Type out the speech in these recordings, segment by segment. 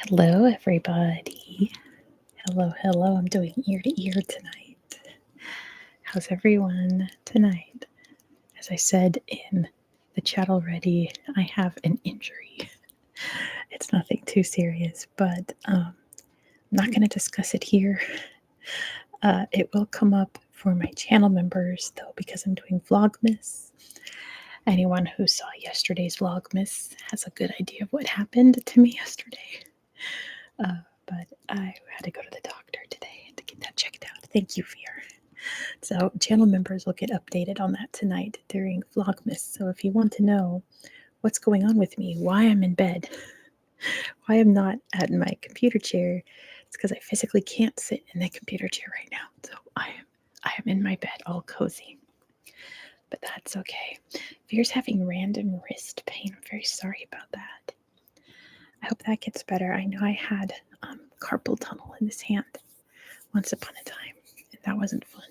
Hello, everybody. Hello, hello. I'm doing ear to ear tonight. How's everyone tonight? As I said in the chat already, I have an injury. It's nothing too serious, but I'm not going to discuss it here. It will come up for my channel members, though, because I'm doing Vlogmas. Anyone who saw yesterday's Vlogmas has a good idea of what happened to me yesterday. But I had to go to the doctor today to get that checked out. Thank you, Fear. So channel members will get updated on that tonight during Vlogmas. So if you want to know what's going on with me, why I'm in bed, why I'm not at my computer chair, it's because I physically can't sit in the computer chair right now. So I am in my bed all cozy. But that's okay. Fear's having random wrist pain. I'm very sorry about that. I hope that gets better. I know I had carpal tunnel in this hand once upon a time, and that wasn't fun.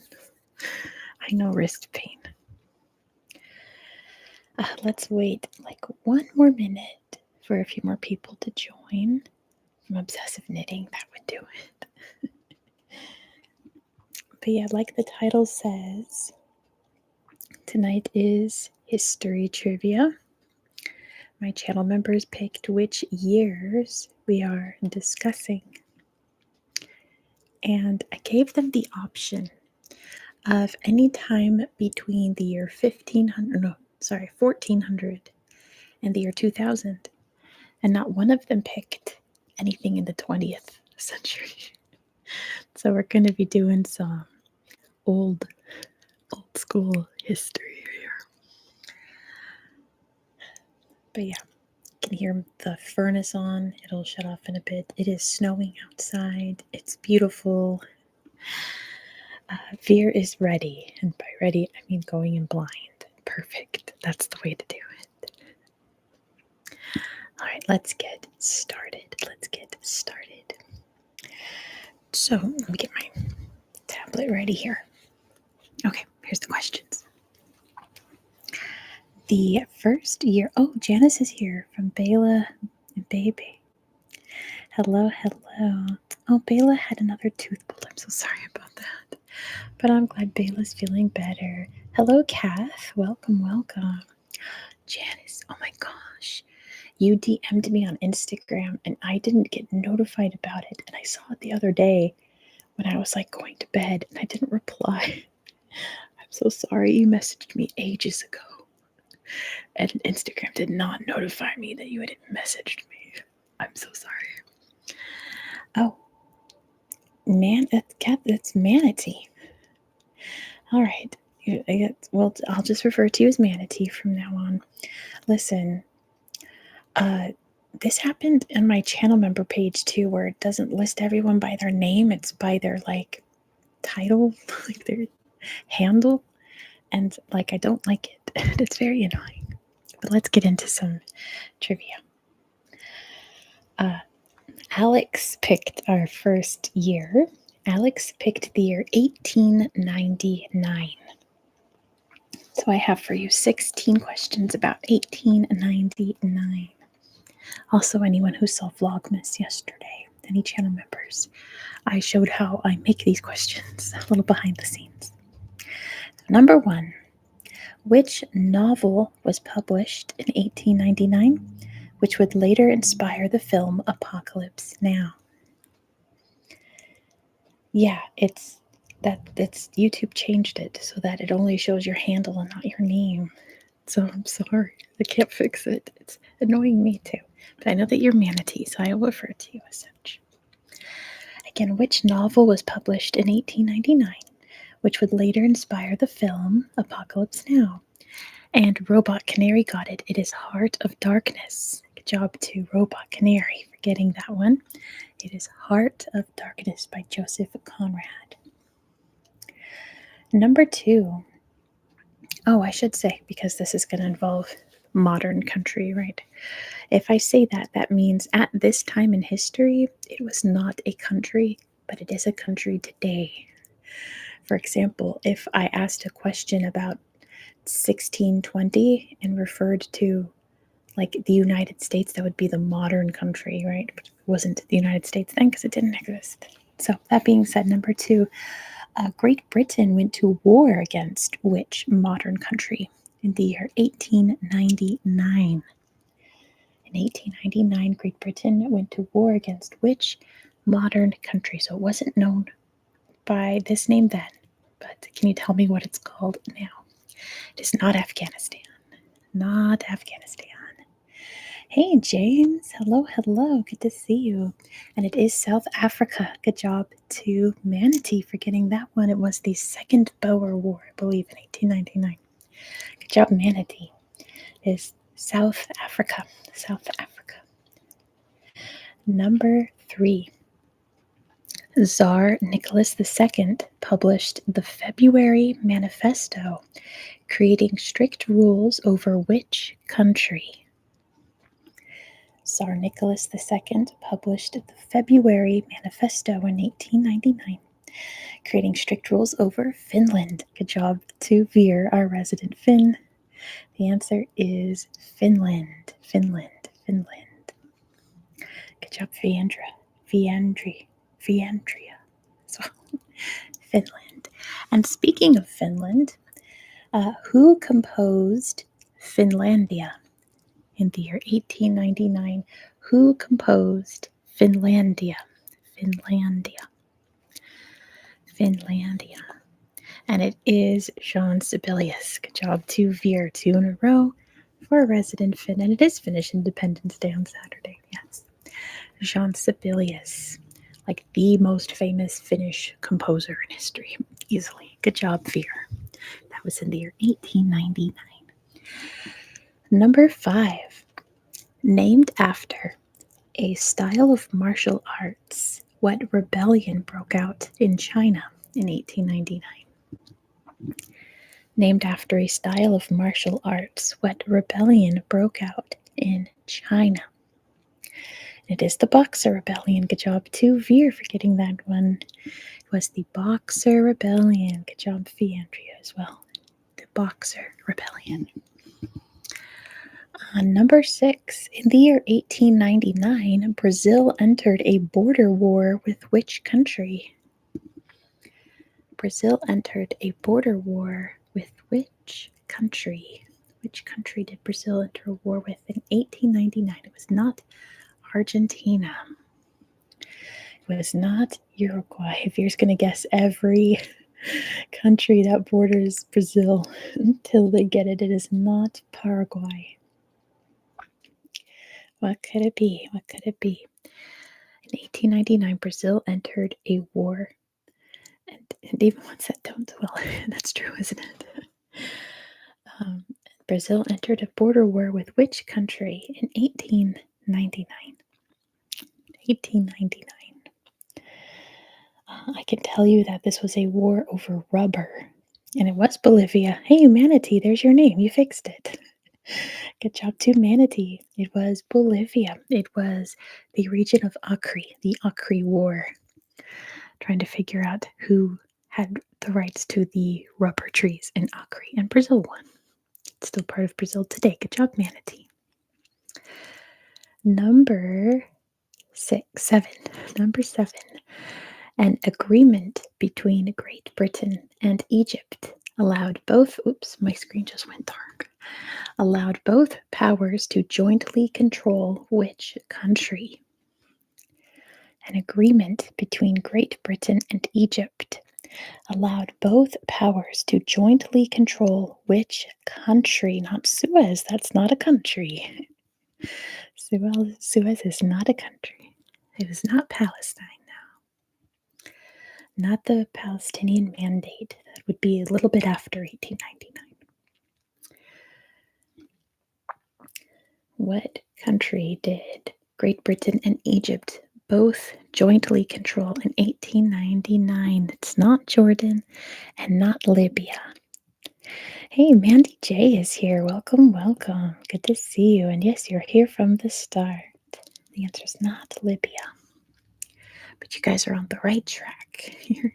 I know wrist pain. Let's wait like one more minute for a few more people to join. From obsessive knitting, that would do it. But yeah, like the title says, tonight is history trivia. My channel members picked which years we are discussing. And I gave them the option of any time between the year 1400 and the year 2000. And not one of them picked anything in the 20th century. So we're going to be doing some old school history here. But yeah, you can hear the furnace on. It'll shut off in a bit. It is snowing outside. It's beautiful. Veer is ready. And by ready, I mean going in blind. Perfect. That's the way to do it. All right, let's get started. So let me get my tablet ready here. Okay, here's the questions. The first year. Oh, Janice is here from Bela and Baby. Hello. Oh, Bela had another tooth pulled. I'm so sorry about that. But I'm glad Bela's feeling better. Hello, Kath. Welcome. Janice, oh my gosh. You DM'd me on Instagram and I didn't get notified about it. And I saw it the other day when I was like going to bed and I didn't reply. I'm so sorry. You messaged me ages ago. And Instagram did not notify me that you had messaged me. I'm so sorry. Oh, that's Manatee. All right. Well, I'll just refer to you as Manatee from now on. Listen, this happened in my channel member page too, where it doesn't list everyone by their name. It's by their like title, like their handle. And like, I don't like it. It's very annoying. But let's get into some trivia. Alex picked our first year. Alex picked the year 1899. So I have for you 16 questions about 1899. Also, anyone who saw Vlogmas yesterday, any channel members, I showed how I make these questions, a little behind the scenes. Number 1, which novel was published in 1899, which would later inspire the film Apocalypse Now? Yeah, it's YouTube changed it so that it only shows your handle and not your name. So I'm sorry, I can't fix it. It's annoying me too. But I know that you're Manatee, so I will refer to you as such. Again, which novel was published in 1899, which would later inspire the film Apocalypse Now? And Robot Canary got it. It is Heart of Darkness. Good job to Robot Canary for getting that one. It is Heart of Darkness by Joseph Conrad. Number 2. Oh, I should say, because this is going to involve modern country, right? If I say that, that means at this time in history, it was not a country, but it is a country today. For example, if I asked a question about 1620 and referred to like the United States, that would be the modern country, right? But it wasn't the United States then because it didn't exist. So, that being said, number two, Great Britain went to war against which modern country in the year 1899? In 1899, Great Britain went to war against which modern country? So it wasn't known by this name then, but can you tell me what it's called now? It is not Afghanistan. Not Afghanistan. Hey, James. Hello, hello. Good to see you. And it is South Africa. Good job to Manatee for getting that one. It was the Second Boer War, I believe, in 1899. Good job, Manatee. It is South Africa. South Africa. Number three. Tsar Nicholas II published the February Manifesto, creating strict rules over which country? Tsar Nicholas II published the February Manifesto in 1899, creating strict rules over Finland. Good job to Veer, our resident Finn. The answer is Finland. Finland. Finland. Good job, Viandra. Viandria. So, Finland. And speaking of Finland, who composed Finlandia in the year 1899? Who composed Finlandia? Finlandia. Finlandia. And it is Jean Sibelius. Good job to Veer, 2 in a row for a resident Finn. And it is Finnish Independence Day on Saturday. Yes. Jean Sibelius, like the most famous Finnish composer in history, easily. Good job, Veer. That was in the year 1899. Number 5, named after a style of martial arts, what rebellion broke out in China in 1899? Named after a style of martial arts, what rebellion broke out in China? It is the Boxer Rebellion. Good job to Veer for getting that one. It was the Boxer Rebellion. Good job, Andrea, as well. The Boxer Rebellion. Number 6, in the year 1899, Brazil entered a border war with which country? Brazil entered a border war with which country? Which country did Brazil enter a war with in 1899? It was not Argentina. It was not Uruguay. If you're going to guess every country that borders Brazil until they get it, it is not Paraguay. What could it be? What could it be? In 1899, Brazil entered a war. And even ones that don't, well, that's true, isn't it? Brazil entered a border war with which country in 1899? 1899. I can tell you that this was a war over rubber. And it was Bolivia. Hey, Manatee, there's your name. You fixed it. Good job to Manatee. It was Bolivia. It was the region of Acre, the Acre War. Trying to figure out who had the rights to the rubber trees in Acre. And Brazil won. It's still part of Brazil today. Good job, Manatee. Number 7. An agreement between Great Britain and Egypt allowed both, oops, my screen just went dark, allowed both powers to jointly control which country? An agreement between Great Britain and Egypt allowed both powers to jointly control which country? Not Suez, that's not a country. Suez is not a country. It is not Palestine now. Not the Palestinian Mandate. That would be a little bit after 1899. What country did Great Britain and Egypt both jointly control in 1899? It's not Jordan and not Libya. Hey, Mandy J is here. Welcome, welcome. Good to see you. And yes, you're here from the start. The answer is not Libya. But you guys are on the right track. You're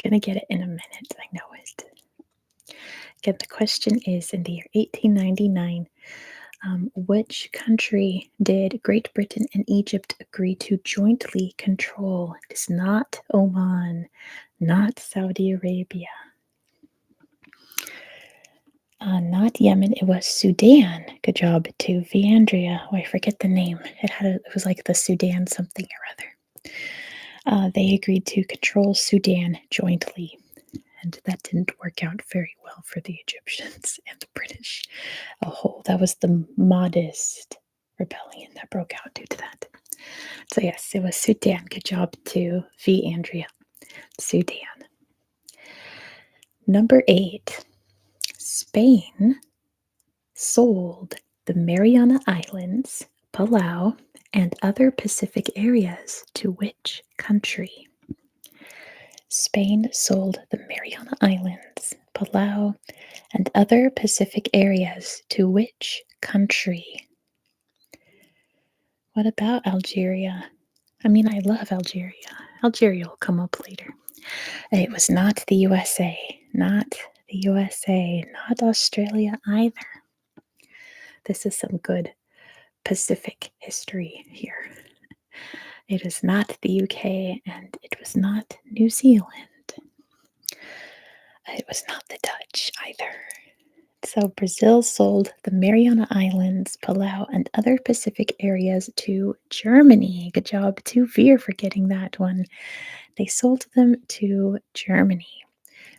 going to get it in a minute. I know it. Again, the question is, in the year 1899, Which country did Great Britain and Egypt agree to jointly control? It is not Oman, not Saudi Arabia, not Yemen. It was Sudan. Good job to Viandria. Oh, I forget the name. It was like the Sudan something or other. They agreed to control Sudan jointly, and that didn't work out very well for the Egyptians and the British. That was the modest rebellion that broke out due to that. So yes, it was Sudan. Good job to V. Andrea. Sudan. Number 8. Spain sold the Mariana Islands, Palau, and other Pacific areas to which country? Spain sold the Mariana Islands, Palau, and other Pacific areas to which country? What about Algeria? I mean, I love Algeria. Algeria will come up later. It was not the USA. Not the USA. Not Australia either. This is some good Pacific history here. It is not the UK, and it was not New Zealand. It was not the Dutch either. So Brazil sold the Mariana Islands, Palau, and other Pacific areas to Germany. Good job to Veer for getting that one. They sold them to Germany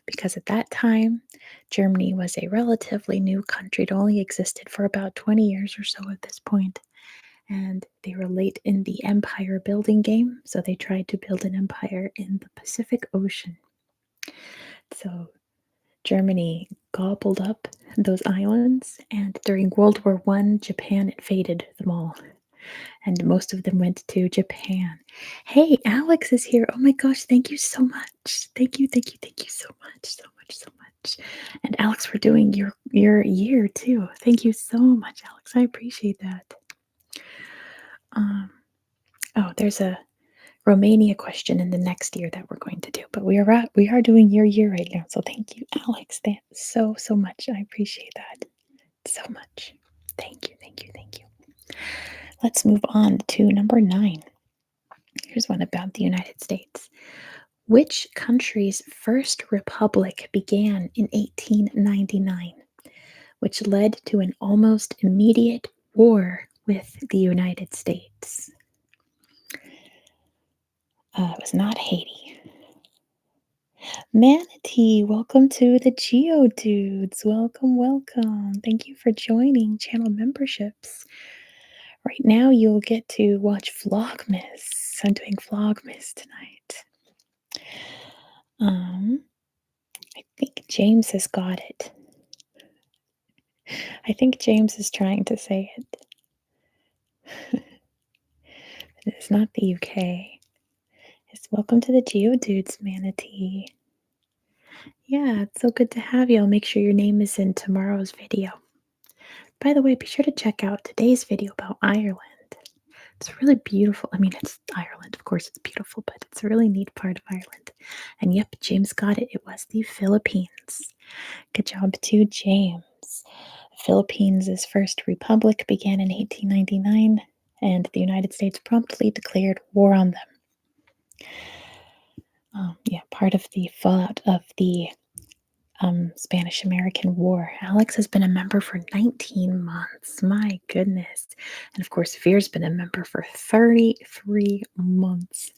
because at that time, Germany was a relatively new country. It only existed for about 20 years or so at this point. And they were late in the empire building game, so they tried to build an empire in the Pacific Ocean. So Germany gobbled up those islands, and during World War I, Japan invaded them all, and most of them went to Japan. Hey, Alex is here. Oh my gosh, thank you so much. Thank you so much. And Alex, for doing your year too. Thank you so much, Alex. I appreciate that. There's a Romania question in the next year that we're going to do, but we are doing your year right now. So thank you, Alex. Thanks so much. I appreciate that so much. Thank you. Let's move on to number 9. Here's one about the United States. Which country's first republic began in 1899, which led to an almost immediate war with the United States? It was not Haiti. Manatee, welcome to the Geodudes. Welcome. Thank you for joining channel memberships. Right now, you'll get to watch Vlogmas. I'm doing Vlogmas tonight. I think James has got it. I think James is trying to say it. It's not the UK. It's welcome to the Geodudes, Manatee. Yeah, it's so good to have you. I'll make sure your name is in tomorrow's video. By the way, be sure to check out today's video about Ireland. It's really beautiful. I mean, it's Ireland. Of course, it's beautiful, but it's a really neat part of Ireland. And yep, James got it. It was the Philippines. Good job to James. The Philippines' first republic began in 1899, and the United States promptly declared war on them. Part of the fallout of the Spanish-American War. Alex has been a member for 19 months. My goodness. And of course, Veer's been a member for 33 months.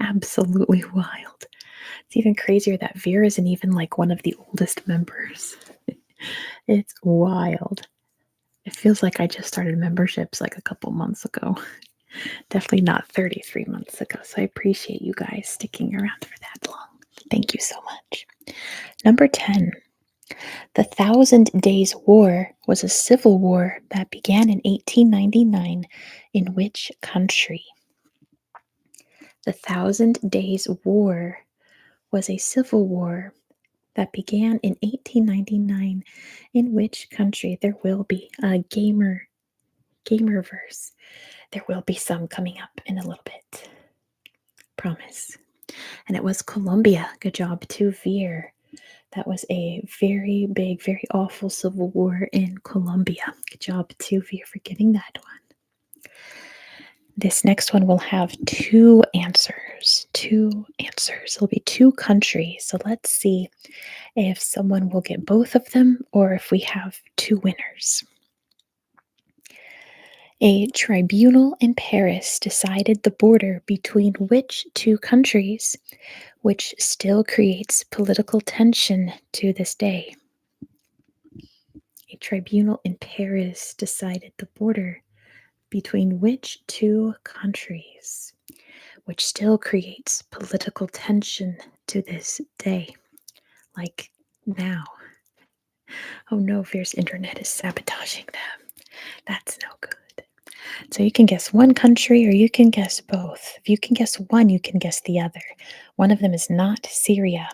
Absolutely wild. It's even crazier that Veer isn't even like one of the oldest members. It's wild. It feels like I just started memberships like a couple months ago. Definitely not 33 months ago. So I appreciate you guys sticking around for that long. Thank you so much. Number 10. The Thousand Days' War was a civil war that began in 1899 in which country? The Thousand Days' War was a civil war that began in 1899 in which country? There will be a gamerverse. There will be some coming up in a little bit. Promise. And it was Colombia. Good job to Veer. That was a very big, very awful civil war in Colombia. Good job, Tuvia, for getting that one. This next one will have two answers. Two answers. It'll be two countries. So let's see if someone will get both of them or if we have two winners. A tribunal in Paris decided the border between which two countries, which still creates political tension to this day. A tribunal in Paris decided the border between which two countries, which still creates political tension to this day. Like now. Oh no, Veer's internet is sabotaging them. That's no good. So you can guess one country or you can guess both. If you can guess one, you can guess the other. One of them is not Syria.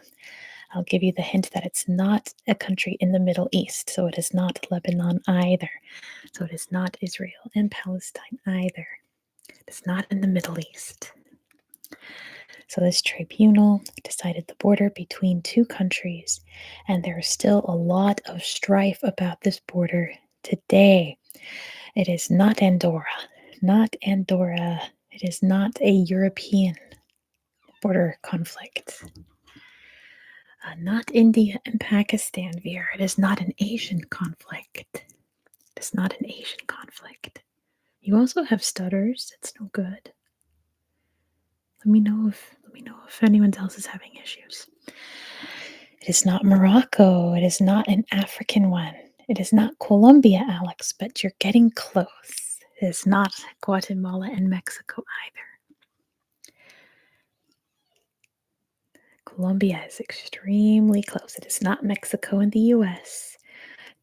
I'll give you the hint that it's not a country in the Middle East. So it is not Lebanon either. So it is not Israel and Palestine either. It's not in the Middle East. So this tribunal decided the border between two countries, and there is still a lot of strife about this border today. It is not Andorra. Not Andorra. It is not a European border conflict. Not India and Pakistan, Veer. It is not an Asian conflict. It is not an Asian conflict. You also have stutters. It's no good. Let me know if anyone else is having issues. It is not Morocco. It is not an African one. It is not Colombia, Alex, but you're getting close. It is not Guatemala and Mexico either. Colombia is extremely close. It is not Mexico and the US.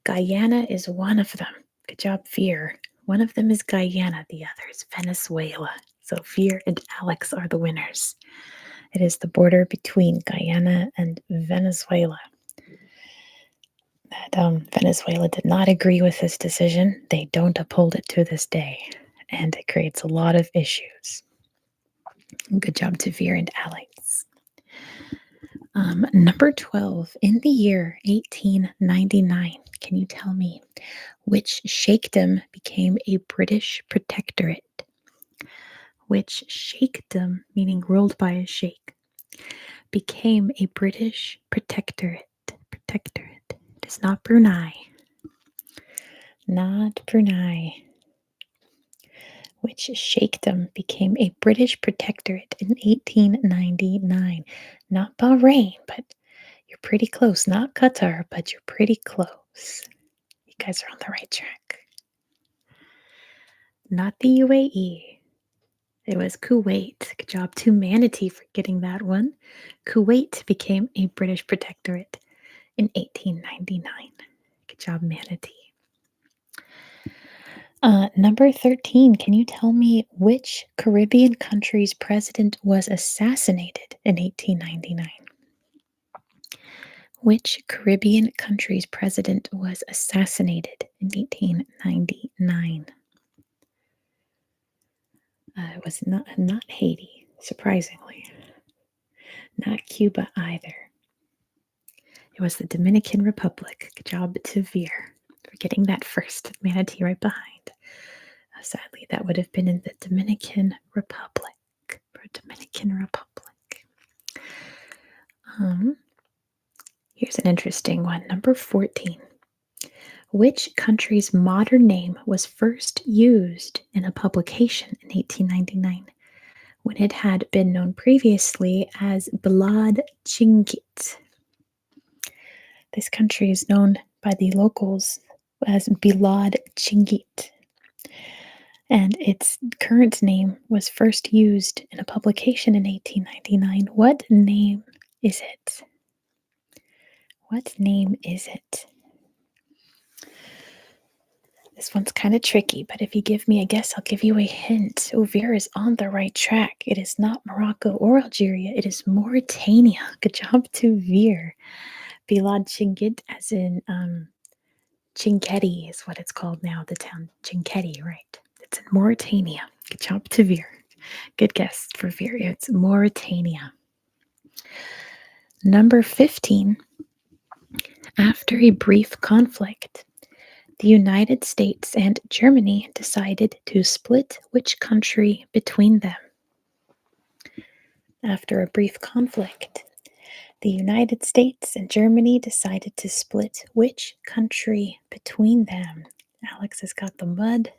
Guyana is one of them. Good job, Veer. One of them is Guyana, the other is Venezuela. So Veer and Alex are the winners. It is the border between Guyana and Venezuela. Venezuela did not agree with this decision. They don't uphold it to this day, and it creates a lot of issues. Good job to Veer and Alex. Number 12, in the year 1899, can you tell me which sheikdom became a British protectorate? Which sheikdom, meaning ruled by a sheikh, became a British protectorate? It is not Brunei. Not Brunei. Which sheikdom became a British protectorate in 1899? Not Bahrain, but you're pretty close. Not Qatar, but you're pretty close. You guys are on the right track. Not the UAE. It was Kuwait. Good job to Manatee for getting that one. Kuwait became a British protectorate in 1899. Good job, Manatee. Number 13, can you tell me which Caribbean country's president was assassinated in 1899? Which Caribbean country's president was assassinated in 1899? It was not Haiti, surprisingly. Not Cuba either. It was the Dominican Republic. Good job to Veer for getting that first. Manatee right behind. Sadly, that would have been in the Dominican Republic. Here's an interesting one. Number 14. Which country's modern name was first used in a publication in 1899 when it had been known previously as Bilad Chingit? This country is known by the locals as Bilad Chingit, and its current name was first used in a publication in 1899. What name is it? What name is it? This one's kind of tricky, but if you give me a guess, I'll give you a hint. Veer is on the right track. It is not Morocco or Algeria. It is Mauritania. Good job to Veer. Bilad Chingit, as in Chinguetti is what it's called now, the town. Chinguetti, right. It's in Mauritania. Good job to Veer. Good guess for Veer. It's Mauritania. Number 15. After a brief conflict, the United States and Germany decided to split which country between them? After a brief conflict, the United States and Germany decided to split which country between them? Alex has got the mud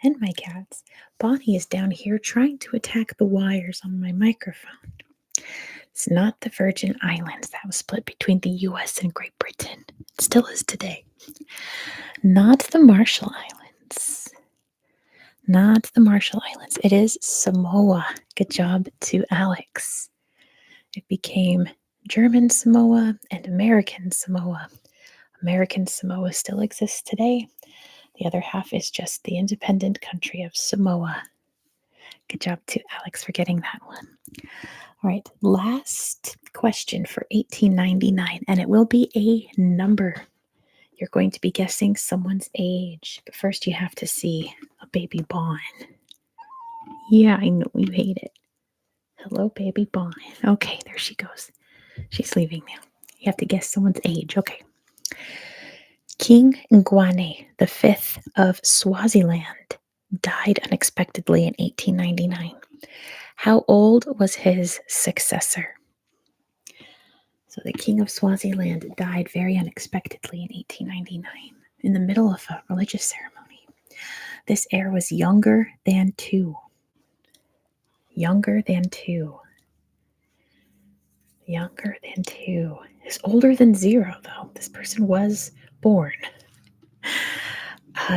and my cats. Bonnie is down here trying to attack the wires on my microphone. It's not the Virgin Islands that was split between the US and Great Britain. It still is today. Not the Marshall Islands. Not the Marshall Islands. It is Samoa. Good job to Alex. It became German Samoa and American Samoa. American Samoa still exists today. The other half is just the independent country of Samoa. Good job to Alex for getting that one. All right, last question for 1899, and it will be a number. You're going to be guessing someone's age, but first you have to see a baby Bon. Yeah, I know you hate it. Hello, baby Bon. Okay, there she goes. She's leaving now. You have to guess someone's age. Okay. King Ngwane V of Swaziland died unexpectedly in 1899. How old was his successor? So the king of Swaziland died very unexpectedly in 1899 in the middle of a religious ceremony. This heir was younger than 2. Younger than 2. Younger than 2. Is older than 0, though. This person was born.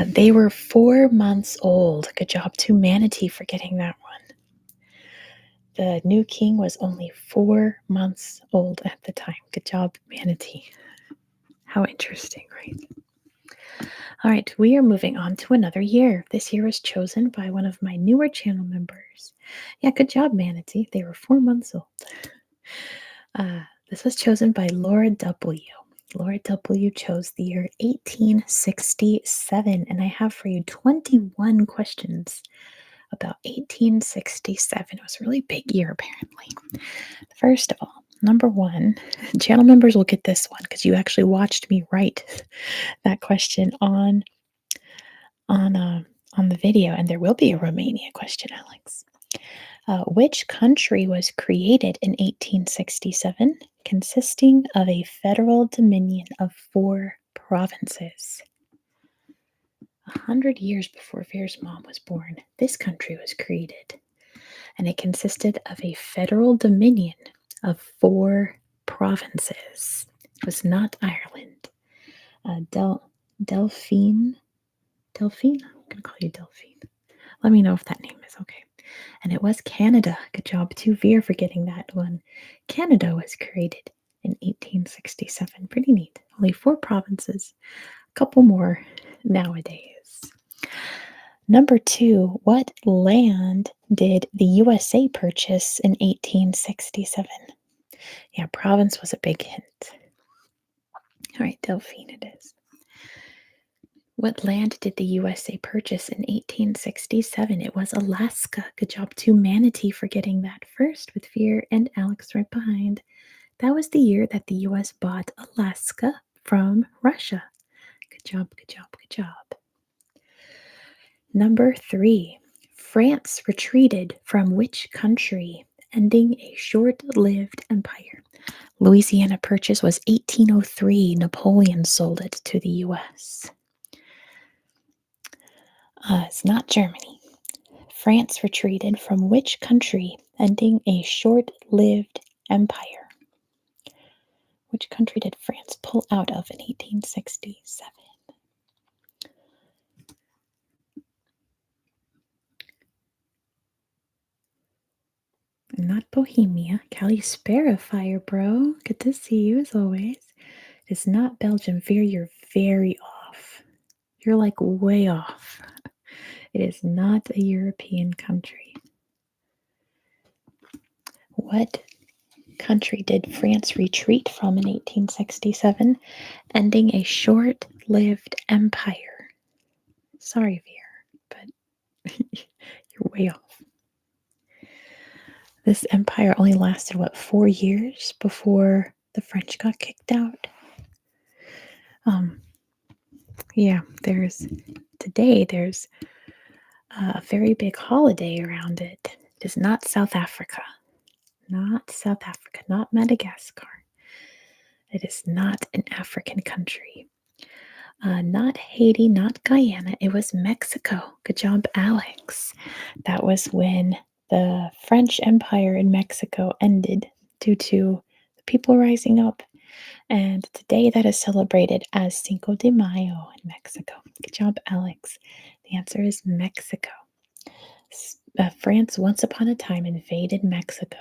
They were 4 months old. Good job to Manatee for getting that one. The new king was only 4 months old at the time. Good job, Manatee. How interesting, right? All right, we are moving on to another year. This year was chosen by one of my newer channel members. Yeah, good job, Manatee. They were 4 months old. This was chosen by Laura W. Laura W. chose the year 1867, and I have for you 21 questions about 1867. It was a really big year, apparently. First of all, number 1, channel members will get this one because you actually watched me write that question on the video, and there will be a Romania question, Alex. Which country was created in 1867, consisting of a federal dominion of 4 provinces? 100 years before Veer's mom was born, this country was created, and it consisted of a federal dominion of 4 provinces. It was not Ireland. Delphine? I'm going to call you Delphine. Let me know if that name is okay. And it was Canada. Good job to Veer for getting that one. Canada was created in 1867. Pretty neat. Only 4 provinces. A couple more nowadays. Number 2, what land did the USA purchase in 1867? Yeah, province was a big hint. All right, Delphine it is. What land did the USA purchase in 1867? It was Alaska. Good job to Manatee for getting that first with Veer and Alex right behind. That was the year that the US bought Alaska from Russia. Good job, good job, good job. Number 3, France retreated from which country, ending a short-lived empire? Louisiana Purchase was 1803. Napoleon sold it to the US. It's not Germany. France retreated from which country, ending a short-lived empire? Which country did France pull out of in 1867? Not Bohemia. Calispera Fire, bro. Good to see you as always. It's not Belgium. Veer, you're very off. You're like way off. It is not a European country. What country did France retreat from in 1867, ending a short-lived empire? Sorry, Veer, but you're way off. This empire only lasted, 4 years before the French got kicked out? Um, yeah, there's a very big holiday around it. It is not South Africa, not Madagascar. It is not an African country. Not Haiti, not Guyana. It was Mexico. Good job, Alex. That was when the French Empire in Mexico ended due to the people rising up. And today that is celebrated as Cinco de Mayo in Mexico. Good job, Alex. The answer is Mexico. France once upon a time invaded Mexico.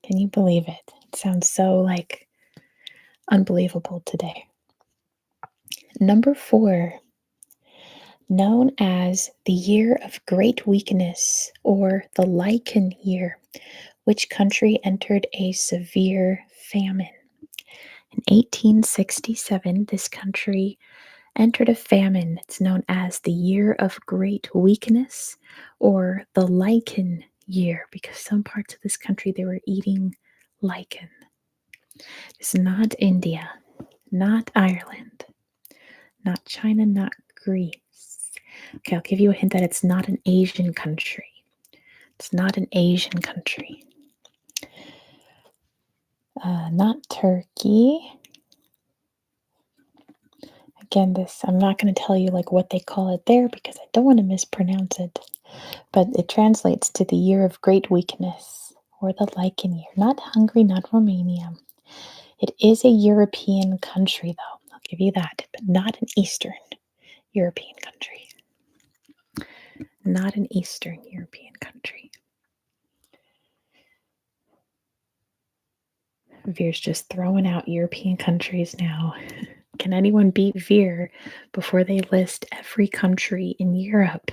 Can you believe it? It sounds so like unbelievable today. Number 4, known as the Year of Great Weakness or the Lichen Year, which country entered a severe famine. In 1867, this country entered a famine. It's known as the Year of Great Weakness or the Lichen Year because some parts of this country they were eating lichen. It's not India, not Ireland, not China, not Greece. Okay, I'll give you a hint that it's not an Asian country. It's not an Asian country. Not Turkey. Again, I'm not going to tell you like what they call it there because I don't want to mispronounce it. But it translates to the Year of Great Weakness or the Lichen Year. Not Hungary, not Romania. It is a European country, though. I'll give you that, but not an Eastern European country. Not an Eastern European country. Veer's just throwing out European countries now. Can anyone beat Veer before they list every country in Europe?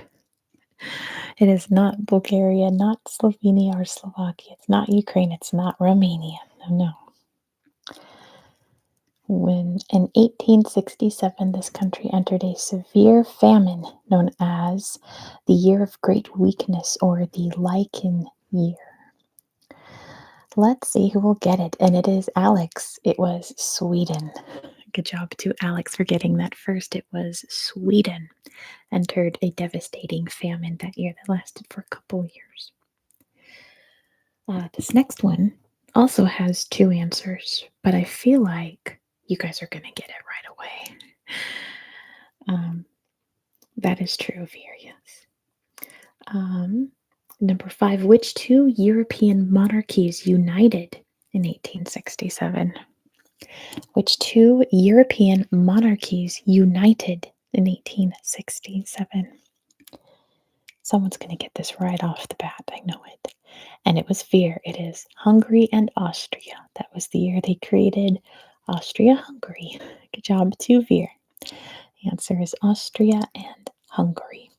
It is not Bulgaria, not Slovenia or Slovakia. It's not Ukraine. It's not Romania. No. When in 1867 this country entered a severe famine known as the Year of Great Weakness or the Lichen Year. Let's see who will get it. And it is Alex. It was Sweden. Good job to Alex for getting that first. It was Sweden. Entered a devastating famine that year that lasted for a couple years. This next one also has 2 answers, but I feel like you guys are going to get it right away. That is true, Veer, yes. Number 5, which 2 European monarchies united in 1867? Which 2 European monarchies united in 1867? Someone's going to get this right off the bat. I know it. And it was Veer. It is Hungary and Austria. That was the year they created Austria-Hungary. Good job to Veer. The answer is Austria and Hungary.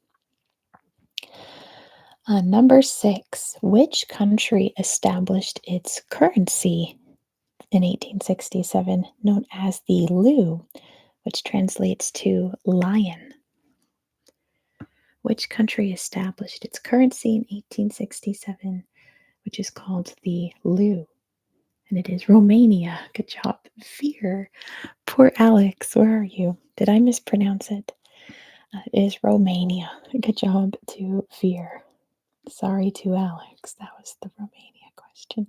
Number 6. Which country established its currency in 1867, known as the leu, which translates to lion? Which country established its currency in 1867, which is called the leu? And it is Romania. Good job, Veer. Poor Alex, where are you? Did I mispronounce it? It is Romania. Good job to Veer. Sorry to Alex. That was the Romania question.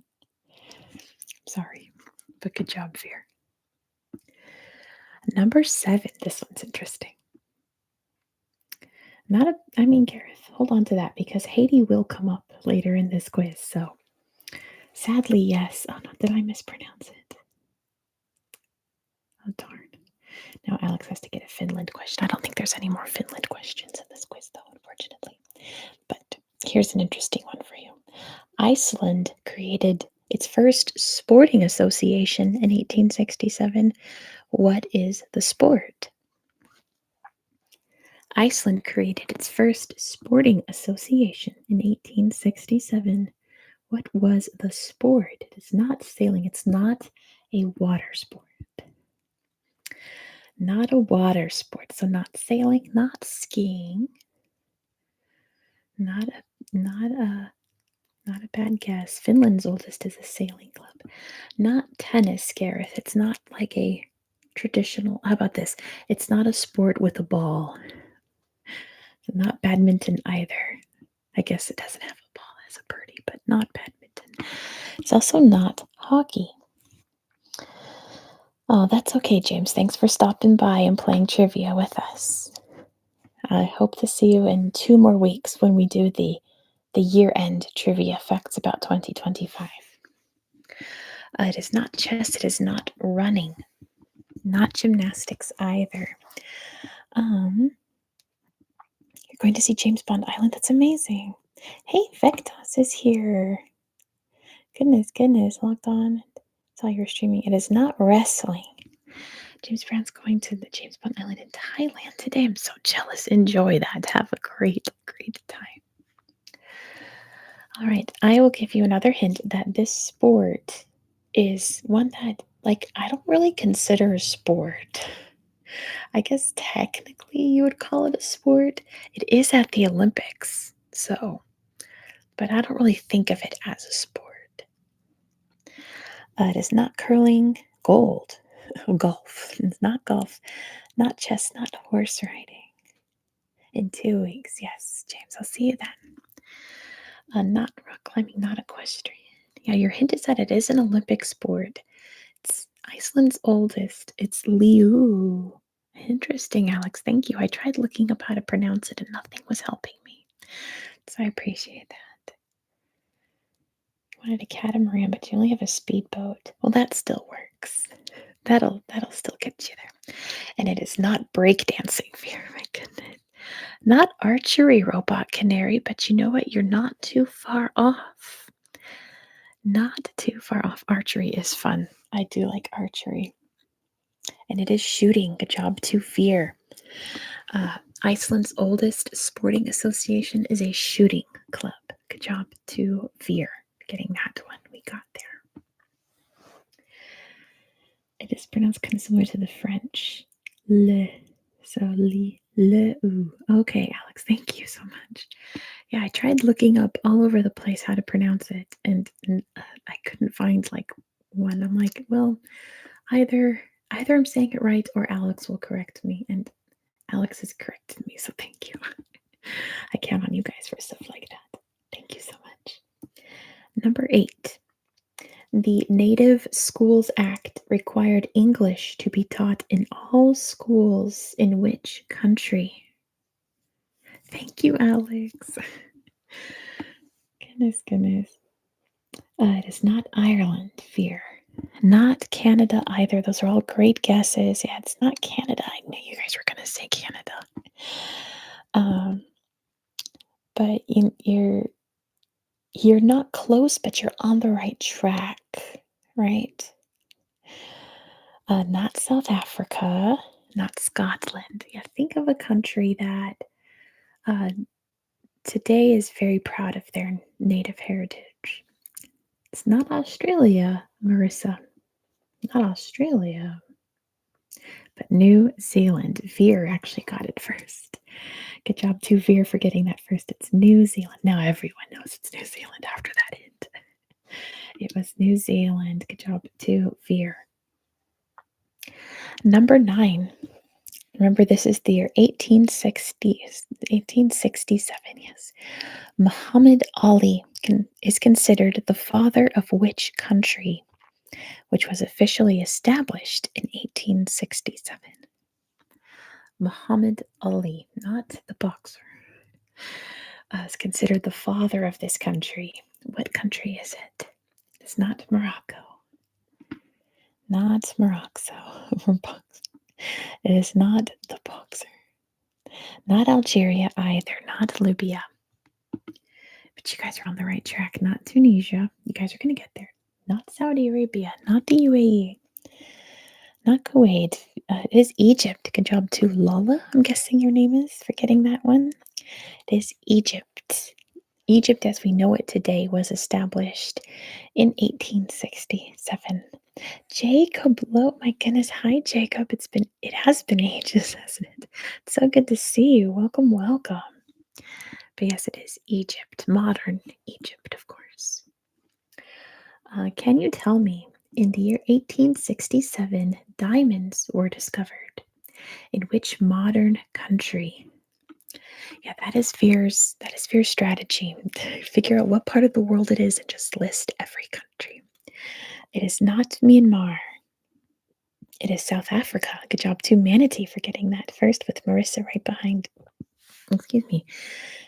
Sorry, but good job, Veer. Number 7. This one's interesting. Gareth, hold on to that because Haiti will come up later in this quiz. So, sadly, yes. Oh no, did I mispronounce it? Oh darn. Now Alex has to get a Finland question. I don't think there's any more Finland questions in this quiz, though, unfortunately. But here's an interesting one for you. Iceland created its first sporting association in 1867. What is the sport? Iceland created its first sporting association in 1867. What was the sport? It is not sailing. It's not a water sport. Not a water sport. So not sailing, not skiing. Not a bad guess. Finland's oldest is a sailing club. Not tennis, Gareth. It's not like a traditional. How about this? It's not a sport with a ball. Not badminton either. I guess it doesn't have a ball as a birdie, but not badminton. It's also not hockey. Oh, that's okay, James. Thanks for stopping by and playing trivia with us. I hope to see you in 2 more weeks when we do the year-end trivia facts about 2025. It is not chess. It is not running. Not gymnastics either. You're going to see James Bond Island. That's amazing. Hey, Vectos is here. Goodness, logged on. Saw you were streaming. It is not wrestling. James Brown's going to the James Bond Island in Thailand today. I'm so jealous. Enjoy that. Have a great time. All right, I will give you another hint that this sport is one that, I don't really consider a sport. I guess technically you would call it a sport. It is at the Olympics, but I don't really think of it as a sport. It is not curling, golf. It's not golf, not chess, not horse riding. In 2 weeks, yes, James, I'll see you then. Not rock climbing, not equestrian. Yeah, your hint is that it is an Olympic sport. It's Iceland's oldest. It's Liu. Interesting, Alex. Thank you. I tried looking up how to pronounce it and nothing was helping me. So I appreciate that. Wanted a catamaran, but you only have a speedboat. Well, that still works. That'll still get you there. And it is not breakdancing, Fear. My goodness. Not archery, Robot Canary, but you know what? You're not too far off. Not too far off. Archery is fun. I do like archery. And it is shooting. Good job to Fear. Iceland's oldest sporting association is a shooting club. Good job to Fear. Getting that one. We got there. It is pronounced kind of similar to the French. Le. So, le, ou. Okay, Alex, thank you so much. Yeah, I tried looking up all over the place how to pronounce it, and I couldn't find one. I'm like, well, either I'm saying it right or Alex will correct me, and Alex has corrected me, so thank you. I count on you guys for stuff like that. Thank you so much. Number 8. The Native Schools Act required English to be taught in all schools in which country? Thank you, Alex. Goodness. It is not Ireland, Fear. Not Canada either. Those are all great guesses. Yeah, it's not Canada. I knew you guys were going to say Canada. But you're not close, but you're on the right track, right? Not South Africa, not Scotland. Yeah, think of a country that today is very proud of their native heritage. It's not Australia, Marissa. Not Australia. But New Zealand. Veer actually got it first. Good job to Veer for getting that first. It's New Zealand. Now everyone knows it's New Zealand after that hint. It was New Zealand. Good job to Veer. Number 9. Remember, this is the year 1867, yes. Muhammad Ali is considered the father of which country, which was officially established in 1867? Muhammad Ali, not the boxer, is considered the father of this country. What country is it? It's not Morocco. Not Morocco. It is not the boxer. Not Algeria either. Not Libya. But you guys are on the right track. Not Tunisia. You guys are going to get there. Not Saudi Arabia. Not the UAE. Not Kuwait. It is Egypt. Good job to Lala, I'm guessing your name is, for getting that one. It is Egypt. Egypt as we know it today was established in 1867. Jacob Lowe, my goodness. Hi, Jacob. It has been ages, hasn't it? It's so good to see you. Welcome. But yes, it is Egypt. Modern Egypt, of course. Can you tell me, in the year 1867, diamonds were discovered? In which modern country? Yeah, that is Veer's strategy. Figure out what part of the world it is and just list every country. It is not Myanmar. It is South Africa. Good job to Manatee for getting that first with Marissa right behind. Excuse me.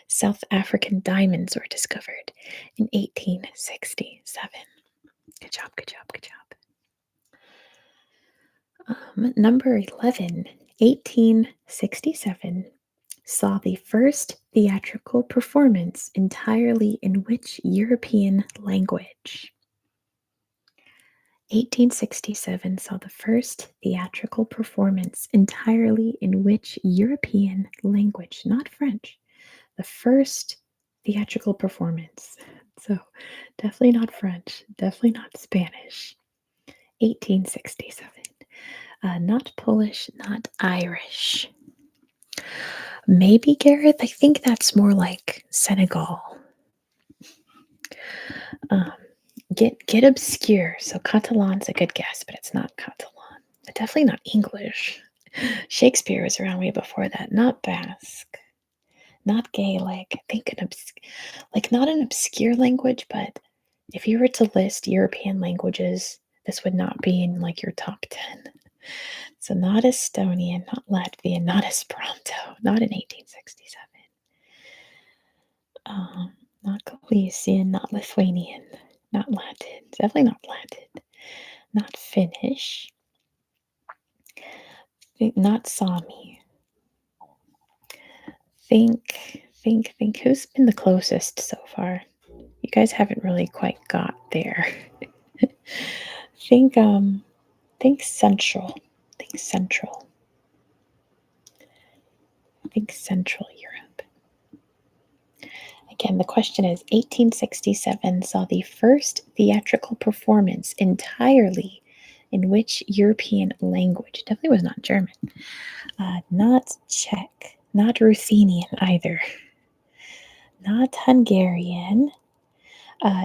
South African diamonds were discovered in 1867. Good job, good job, good job. Number 11, 1867 saw the first theatrical performance entirely in which European language? 1867 saw the first theatrical performance entirely in which European language, not French, the first theatrical performance. So definitely not French, definitely not Spanish. 1867. Not Polish, not Irish. Maybe Gareth, I think that's more like Senegal. Get obscure. So Catalan's a good guess, but it's not Catalan. But definitely not English. Shakespeare was around way before that. Not Basque. Not Gaelic. I think not an obscure language, but if you were to list European languages, this would not be in like your top 10. So not Estonian, not Latvian, not Esperanto, not in 1867. Not Galician, not Lithuanian, not Latin, definitely not Latin, not Finnish, not Sami. Think. Who's been the closest so far? You guys haven't really quite got there. think Central. Think Central. Think Central Europe. Again, the question is 1867 saw the first theatrical performance entirely in which European language? Definitely was not German. Not Czech. Not Ruthenian either. Not Hungarian.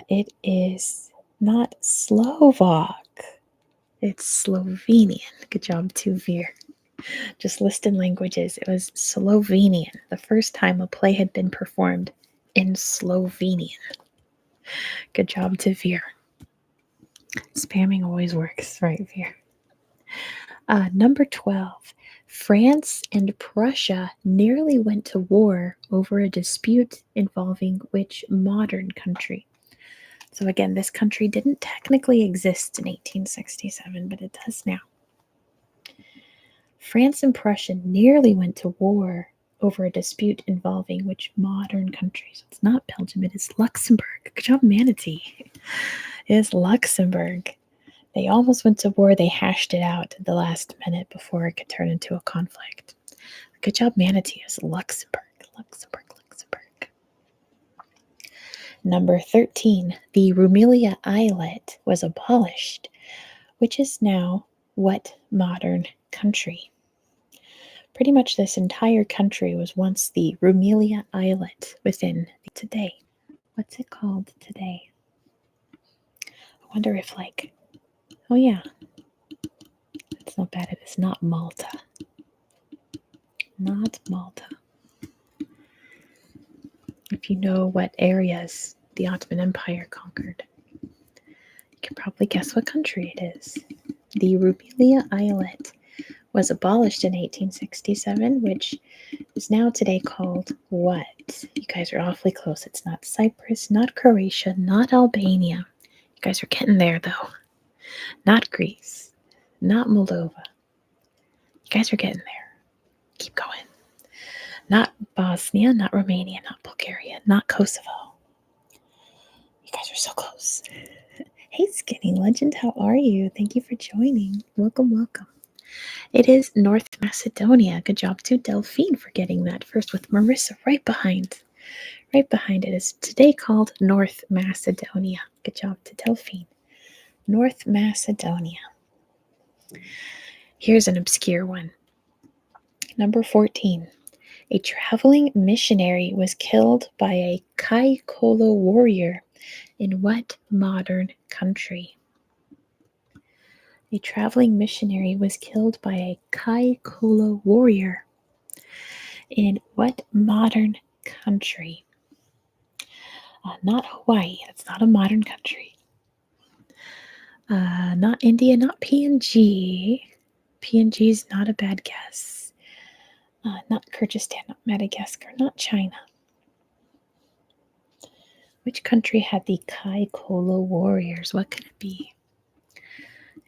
It is not Slovak. It's Slovenian. Good job, to Veer. Just listed languages. It was Slovenian. The first time a play had been performed in Slovenian. Good job to Veer. Spamming always works, right, Veer? Number 12. France and Prussia nearly went to war over a dispute involving which modern country? So again, this country didn't technically exist in 1867, but it does now. France and Prussia nearly went to war over a dispute involving which modern country? So it's not Belgium, it is Luxembourg. Good job, Manatee. It is Luxembourg. They almost went to war. They hashed it out at the last minute before it could turn into a conflict. Good job, Manatee. It was Luxembourg. Number 13, the Rumelia Islet was abolished, which is now what modern country? Pretty much this entire country was once the Rumelia Islet within today. What's it called today? I wonder if oh yeah, it's not bad. It is not Malta. Not Malta. If you know what areas the Ottoman Empire conquered, you can probably guess what country it is. The Rumelia Islet was abolished in 1867, which is now today called what? You guys are awfully close. It's not Cyprus, not Croatia, not Albania. You guys are getting there, though. Not Greece, not Moldova. You guys are getting there. Keep going. Not Bosnia, not Romania, not Bulgaria, not Kosovo. You guys are so close. Hey, Skinny Legend, how are you? Thank you for joining. Welcome. It is North Macedonia. Good job to Delphine for getting that first with Marissa right behind. Right behind it is today called North Macedonia. Good job to Delphine. North Macedonia. Here's an obscure one. Number 14. A traveling missionary was killed by a Kaikolo warrior in what modern country? A traveling missionary was killed by a Kai Kolo warrior. In what modern country? Not Hawaii. That's not a modern country. Not India, not PNG. PNG is not a bad guess. Not Kyrgyzstan, not Madagascar, not China. Which country had the Kai Kolo warriors? What could it be?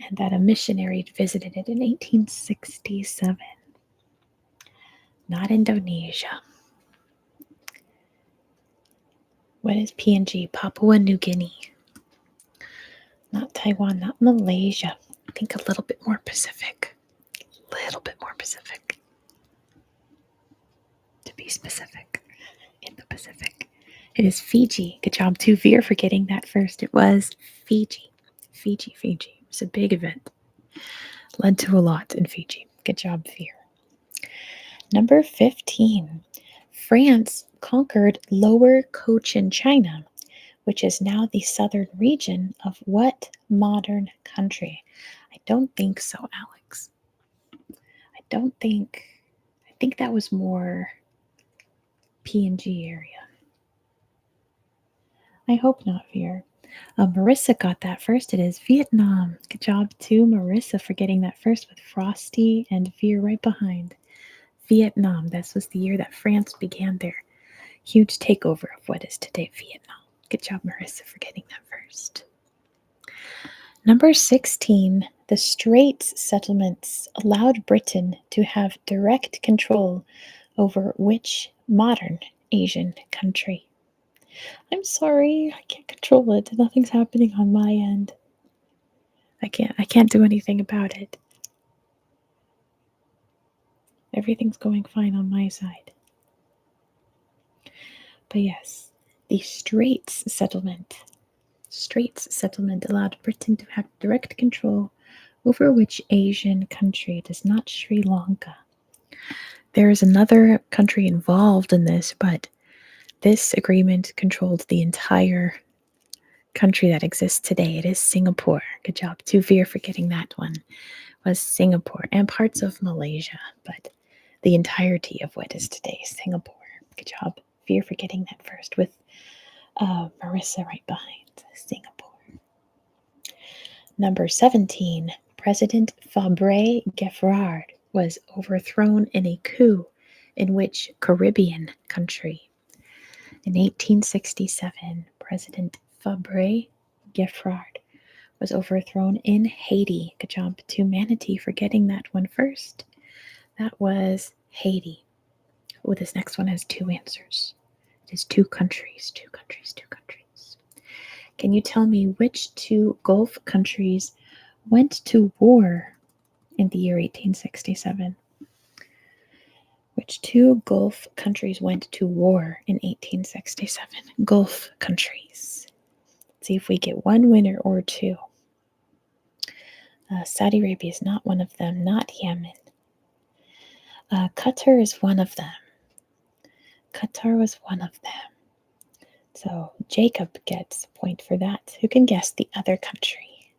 And that a missionary visited it in 1867. Not Indonesia. What is PNG? Papua New Guinea. Not Taiwan, not Malaysia. Think a little bit more Pacific. A little bit more Pacific. To be specific, in the Pacific. It is Fiji. Good job to Veer for getting that first. It was Fiji. Fiji. It was a big event. Led to a lot in Fiji. Good job, Veer. Number 15. France conquered Lower Cochin China, which is now the southern region of what modern country? I don't think so, Alex. I think that was more PNG area. I hope not, Veer. Marissa got that first. It is Vietnam. Good job to Marissa for getting that first with Frosty and Veer right behind. Vietnam. This was the year that France began their huge takeover of what is today Vietnam. Good job, Marissa, for getting that first. Number 16. The Straits settlements allowed Britain to have direct control over which modern Asian country? I'm sorry, I can't control it. Nothing's happening on my end. I can't do anything about it. Everything's going fine on my side. But yes, the Straits settlement allowed Britain to have direct control over which Asian country. It is not Sri Lanka. There is another country involved in this, but this agreement controlled the entire country that exists today. It is Singapore. Good job to Veer for getting that one. It was Singapore and parts of Malaysia, but the entirety of what is today Singapore. Good job, Veer, for getting that first with Marissa right behind. Singapore. Number 17. President Fabre Gefrard was overthrown in a coup in which Caribbean country? In 1867, President Fabre Gefrard was overthrown in Haiti. Good job to Manatee for getting that one first. That was Haiti. Oh, this next one has two answers. It is two countries. Can you tell me which two Gulf countries went to war in the year 1867? Which two Gulf countries went to war in 1867? Gulf countries. Let's see if we get one winner or two. Saudi Arabia is not one of them, not Yemen. Qatar is one of them. Qatar was one of them. So Jacob gets a point for that. Who can guess the other country?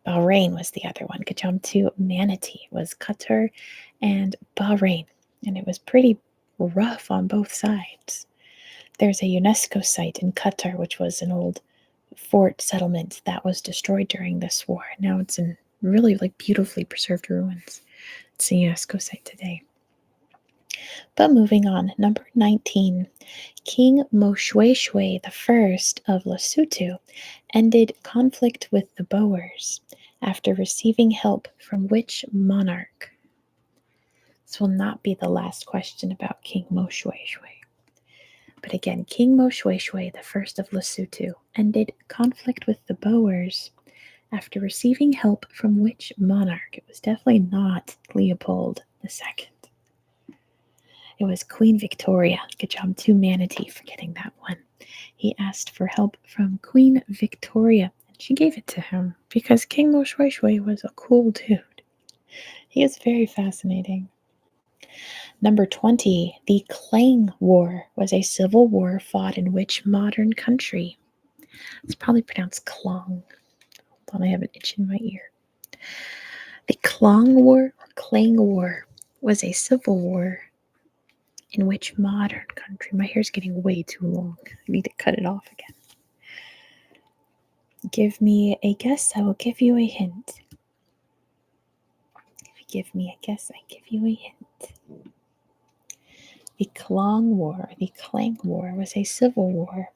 Bahrain was the other one. Good job to Manatee. It was Qatar and Bahrain. And it was pretty rough on both sides. There's a UNESCO site in Qatar, which was an old fort settlement that was destroyed during this war. Now it's in really beautifully preserved ruins. It's a UNESCO site today. But moving on, number 19. King Moshoeshoe I of Lesotho ended conflict with the Boers after receiving help from which monarch? This will not be the last question about King Moshoeshoe. But again, King Moshoeshoe I of Lesotho ended conflict with the Boers after receiving help from which monarch? It was definitely not Leopold II. It was Queen Victoria. Good job to Manatee for getting that one. He asked for help from Queen Victoria, and she gave it to him because King Moshoeshoe was a cool dude. He is very fascinating. Number 20. The Klang War was a civil war fought in which modern country? It's probably pronounced Klong. Hold on, I have an itch in my ear. The Clang War or Clang War was a civil war in which modern country. My hair's getting way too long. I need to cut it off again. Give me a guess, I will give you a hint. If you give me a guess, I give you a hint. The Clang War was a civil war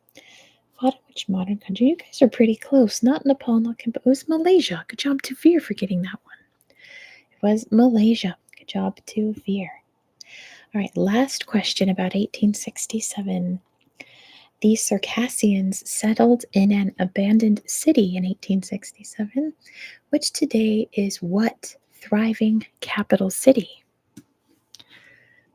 fought in which modern country. You guys are pretty close. Not Nepal, not Cambodia. It was Malaysia. Good job to Veer for getting that one. It was Malaysia. Good job to Veer. All right, last question about 1867. The Circassians settled in an abandoned city in 1867, which today is what thriving capital city?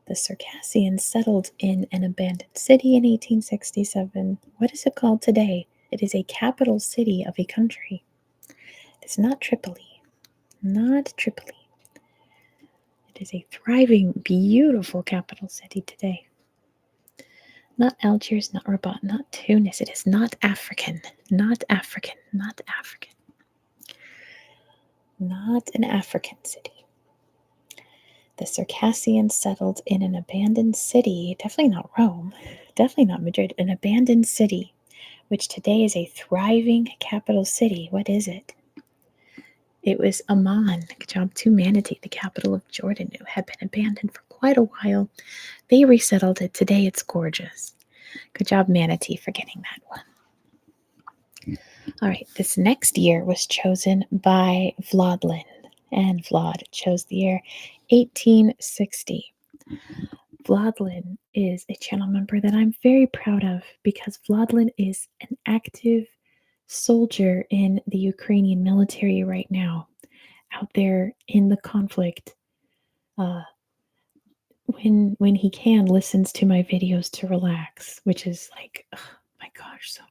The Circassians settled in an abandoned city in 1867. What is it called today? It is a capital city of a country. It's not Tripoli. Not Tripoli. It is a thriving, beautiful capital city today. Not Algiers, not Rabat, not Tunis. It is not African. Not African. Not African. Not an African city. The Circassians settled in an abandoned city, definitely not Rome, definitely not Madrid, an abandoned city, which today is a thriving capital city. What is it? It was Amman. Good job to Manatee, the capital of Jordan. It had been abandoned for quite a while. They resettled it. Today it's gorgeous. Good job, Manatee, for getting that one. All right, this next year was chosen by Vladlin, and Vlad chose the year 1860. Vladlin is a channel member that I'm very proud of because Vladlin is an active soldier in the Ukrainian military right now, out there in the conflict. When he can, listens to my videos to relax, which is like, oh my gosh. So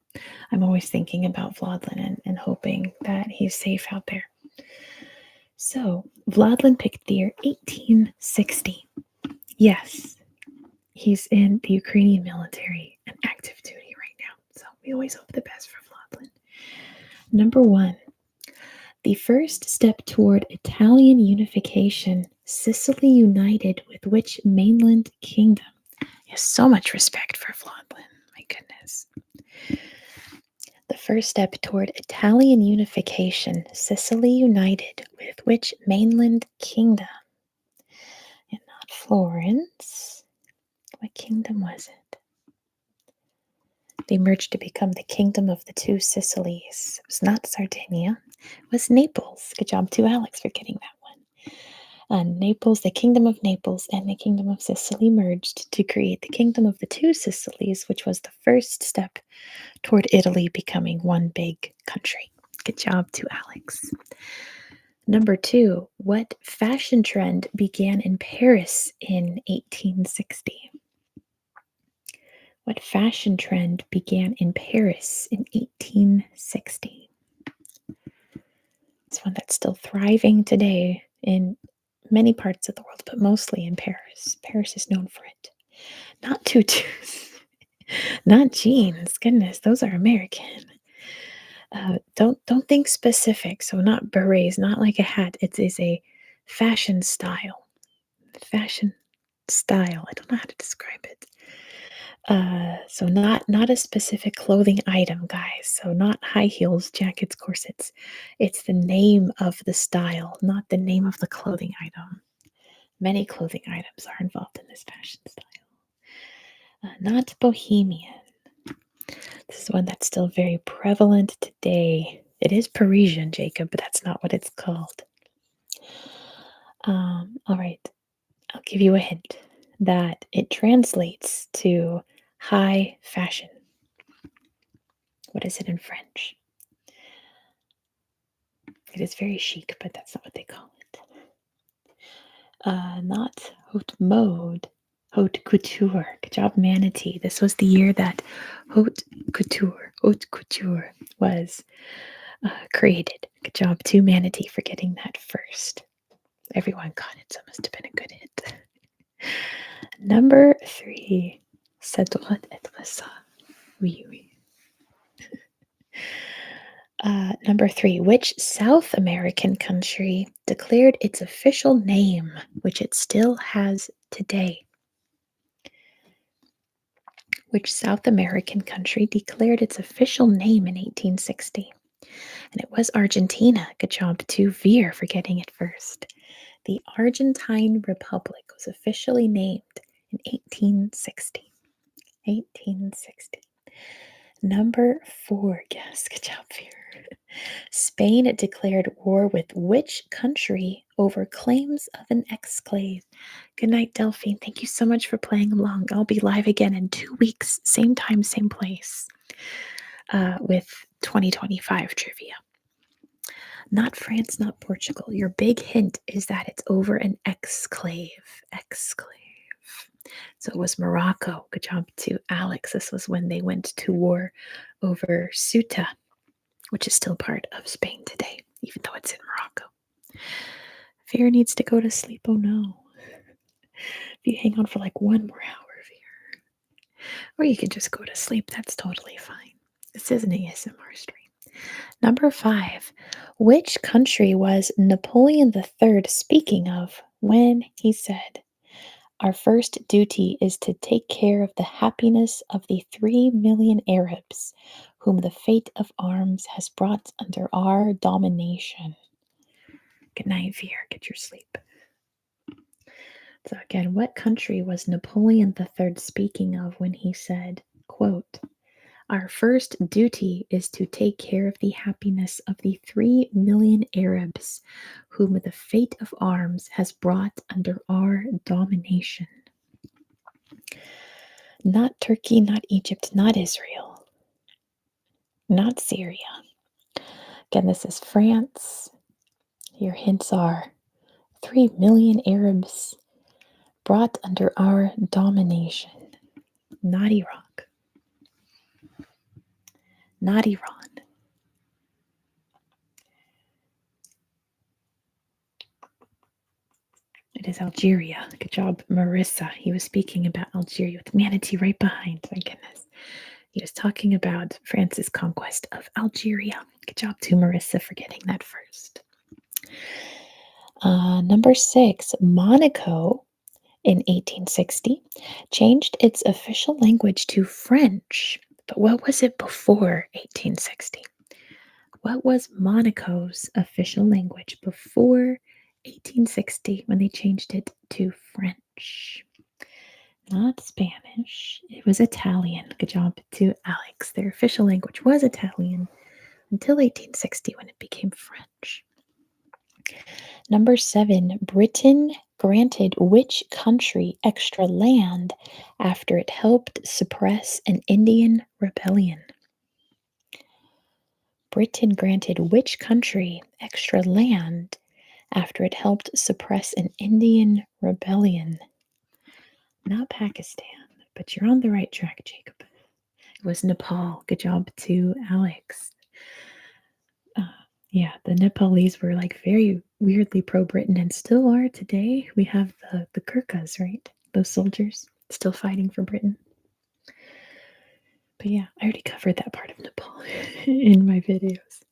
I'm always thinking about Vladlin and hoping that he's safe out there. So Vladlin picked the year 1860. Yes, he's in the Ukrainian military and active duty right now. So we always hope the best for Vladlin. Number 1. The first step toward Italian unification, Sicily united with which mainland kingdom? He has so much respect for Vladlin. My goodness. The first step toward Italian unification, Sicily united with which mainland kingdom? And not Florence. What kingdom was it? They merged to become the kingdom of the two Sicilies. It was not Sardinia. It was Naples. Good job to Alex for getting that one. Naples, the kingdom of Naples and the kingdom of Sicily merged to create the kingdom of the two Sicilies, which was the first step toward Italy becoming one big country. Good job to Alex. Number 2, what fashion trend began in Paris in 1860? What fashion trend began in Paris in 1860? It's one that's still thriving today in many parts of the world, but mostly in Paris. Paris is known for it. Not tutus, not jeans. Goodness, those are American. Don't think specific. So not berets, not like a hat. It is a fashion style. Fashion style. I don't know how to describe it. So not a specific clothing item, guys. So not high heels, jackets, corsets. It's the name of the style, not the name of the clothing item. Many clothing items are involved in this fashion style. Not bohemian. This is one that's still very prevalent today. It is Parisian, Jacob, but that's not what it's called. All right, I'll give you a hint that it translates to high fashion. What is it in French? It is very chic, but that's not what they call it. Not haute mode, haute couture. Good job, Manatee. This was the year that haute couture was created. Good job to Manatee for getting that first. Everyone got it, so it must have been a good hit. Number 3, ça doit être ça. Oui, oui. Number 3, which South American country declared its official name, which it still has today? Which South American country declared its official name in 1860? And it was Argentina. Good job to Veer for getting it first. The Argentine Republic was officially named in 1860. 1860. Number 4, yes, good job, Veer. Spain declared war with which country over claims of an exclave? Good night, Delphine. Thank you so much for playing along. I'll be live again in 2 weeks, same time, same place, with 2025 trivia. Not France, not Portugal. Your big hint is that it's over an exclave. Exclave. So it was Morocco. Good job to Alex. This was when they went to war over Ceuta, which is still part of Spain today, even though it's in Morocco. Veer needs to go to sleep. Oh no. If you hang on for like 1 more hour, Veer. Or you can just go to sleep. That's totally fine. This is an ASMR stream. Number 5. Which country was Napoleon III speaking of when he said, "Our first duty is to take care of the happiness of the 3 million Arabs whom the fate of arms has brought under our domination"? Good night, Veer. Get your sleep. So again, what country was Napoleon III speaking of when he said, quote, "Our first duty is to take care of the happiness of the 3 million Arabs whom the fate of arms has brought under our domination"? Not Turkey, not Egypt, not Israel, not Syria. Again, this is France. Your hints are 3 million Arabs brought under our domination. Not Iraq. Not Iran. It is Algeria. Good job, Marissa. He was speaking about Algeria with Manatee right behind. My goodness. He was talking about France's conquest of Algeria. Good job to Marissa for getting that first. Number 6, Monaco in 1860 changed its official language to French. But what was it before 1860? What was Monaco's official language before 1860 when they changed it to French? Not Spanish. It was Italian. Good job to Alex. Their official language was Italian until 1860 when it became French. Number 7, Britain granted which country extra land after it helped suppress an Indian rebellion? Britain granted which country extra land after it helped suppress an Indian rebellion? Not Pakistan, but you're on the right track, Jacob. It was Nepal. Good job to Alex. Yeah, the Nepalese were like very weirdly pro-Britain and still are today. We have the Gurkhas, right? Those soldiers still fighting for Britain. But yeah, I already covered that part of Nepal in my videos.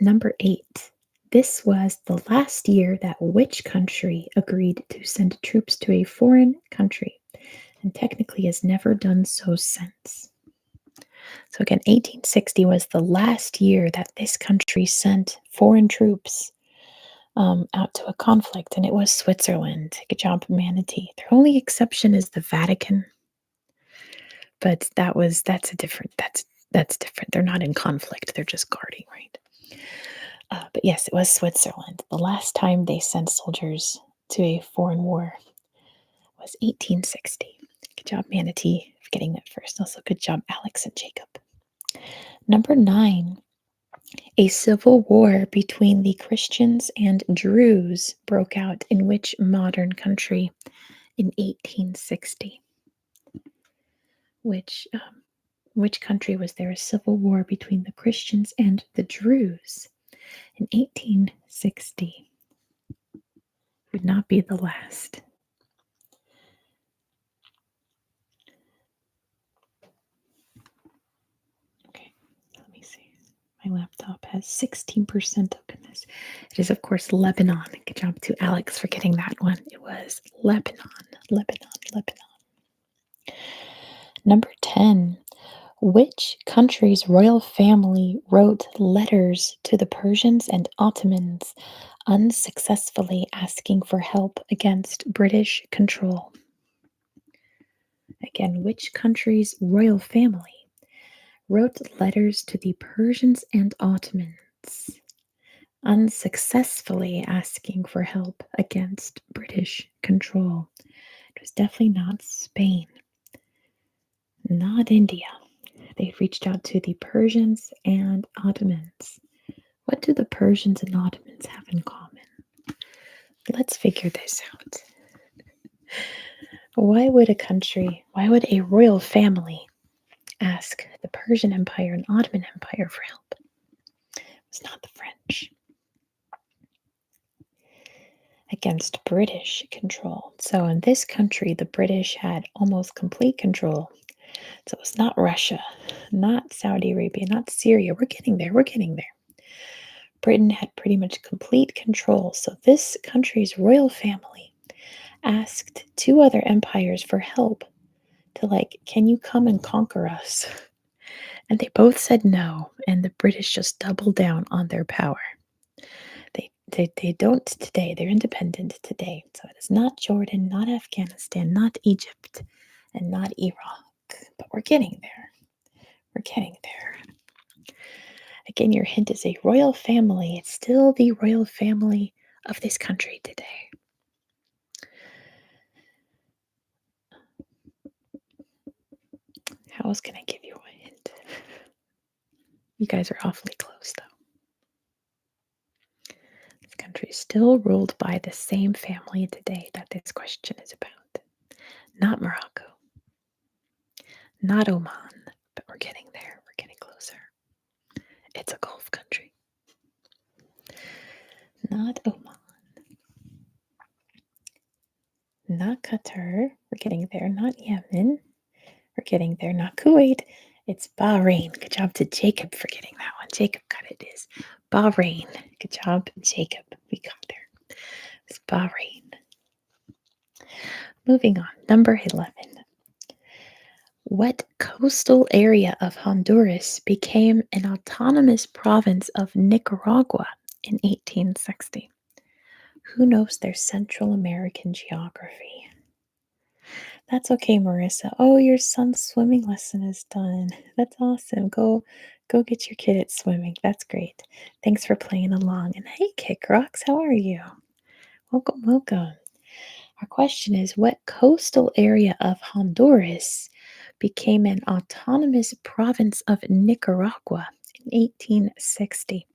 Number 8. This was the last year that which country agreed to send troops to a foreign country and technically has never done so since? So again, 1860 was the last year that this country sent foreign troops out to a conflict, and it was Switzerland. Good job, Manatee. Their only exception is the Vatican, but that's different. They're not in conflict. They're just guarding, right? But yes, it was Switzerland. The last time they sent soldiers to a foreign war was 1860. Good job, Manatee, for getting that first. Also, good job, Alex and Jacob. Number 9, a civil war between the Christians and Druze broke out in which modern country in 1860? Which country was there a civil war between the Christians and the Druze in 1860? Would not be the last. Okay, let me My laptop has 16% openness. It is, of course, Lebanon. Good job to Alex for getting that one. It was Lebanon, Lebanon, Lebanon. Number 10. Which country's royal family wrote letters to the Persians and Ottomans unsuccessfully asking for help against British control? Again, which country's royal family wrote letters to the Persians and Ottomans unsuccessfully asking for help against British control? It was definitely not Spain, not India. They reached out to the Persians and Ottomans. What do the Persians and Ottomans have in common? Let's figure this out. Why would a royal family ask the Persian Empire and Ottoman Empire for help? It was not the French. Against British control. So in this country, the British had almost complete control. So it's not Russia, not Saudi Arabia, not Syria. We're getting there. We're getting there. Britain had pretty much complete control. So this country's royal family asked two other empires for help to, can you come and conquer us? And they both said no. And the British just doubled down on their power. They don't today. They're independent today. So it is not Jordan, not Afghanistan, not Egypt, and not Iraq. But we're getting there. We're getting there. Again, your hint is a royal family. It's still the royal family of this country today. How else can I give you a hint? You guys are awfully close, though. This country is still ruled by the same family today that this question is about. Not Morocco. Not Oman. But we're getting there. We're getting closer. It's a Gulf country. Not Oman. Not Qatar. We're getting there. Not Yemen. We're getting there. Not Kuwait. It's Bahrain. Good job to Jacob for getting that one. Jacob got it. It is Bahrain. Good job, Jacob. We got there. It's Bahrain. Moving on. Number 11. What coastal area of Honduras became an autonomous province of Nicaragua in 1860? Who knows their Central American geography? That's okay, Marissa. Oh, your son's swimming lesson is done. That's awesome. Go get your kid at swimming. That's great. Thanks for playing along. And hey, Kick Rocks, how are you? Welcome, welcome. Our question is, what coastal area of Honduras became an autonomous province of Nicaragua in 1860?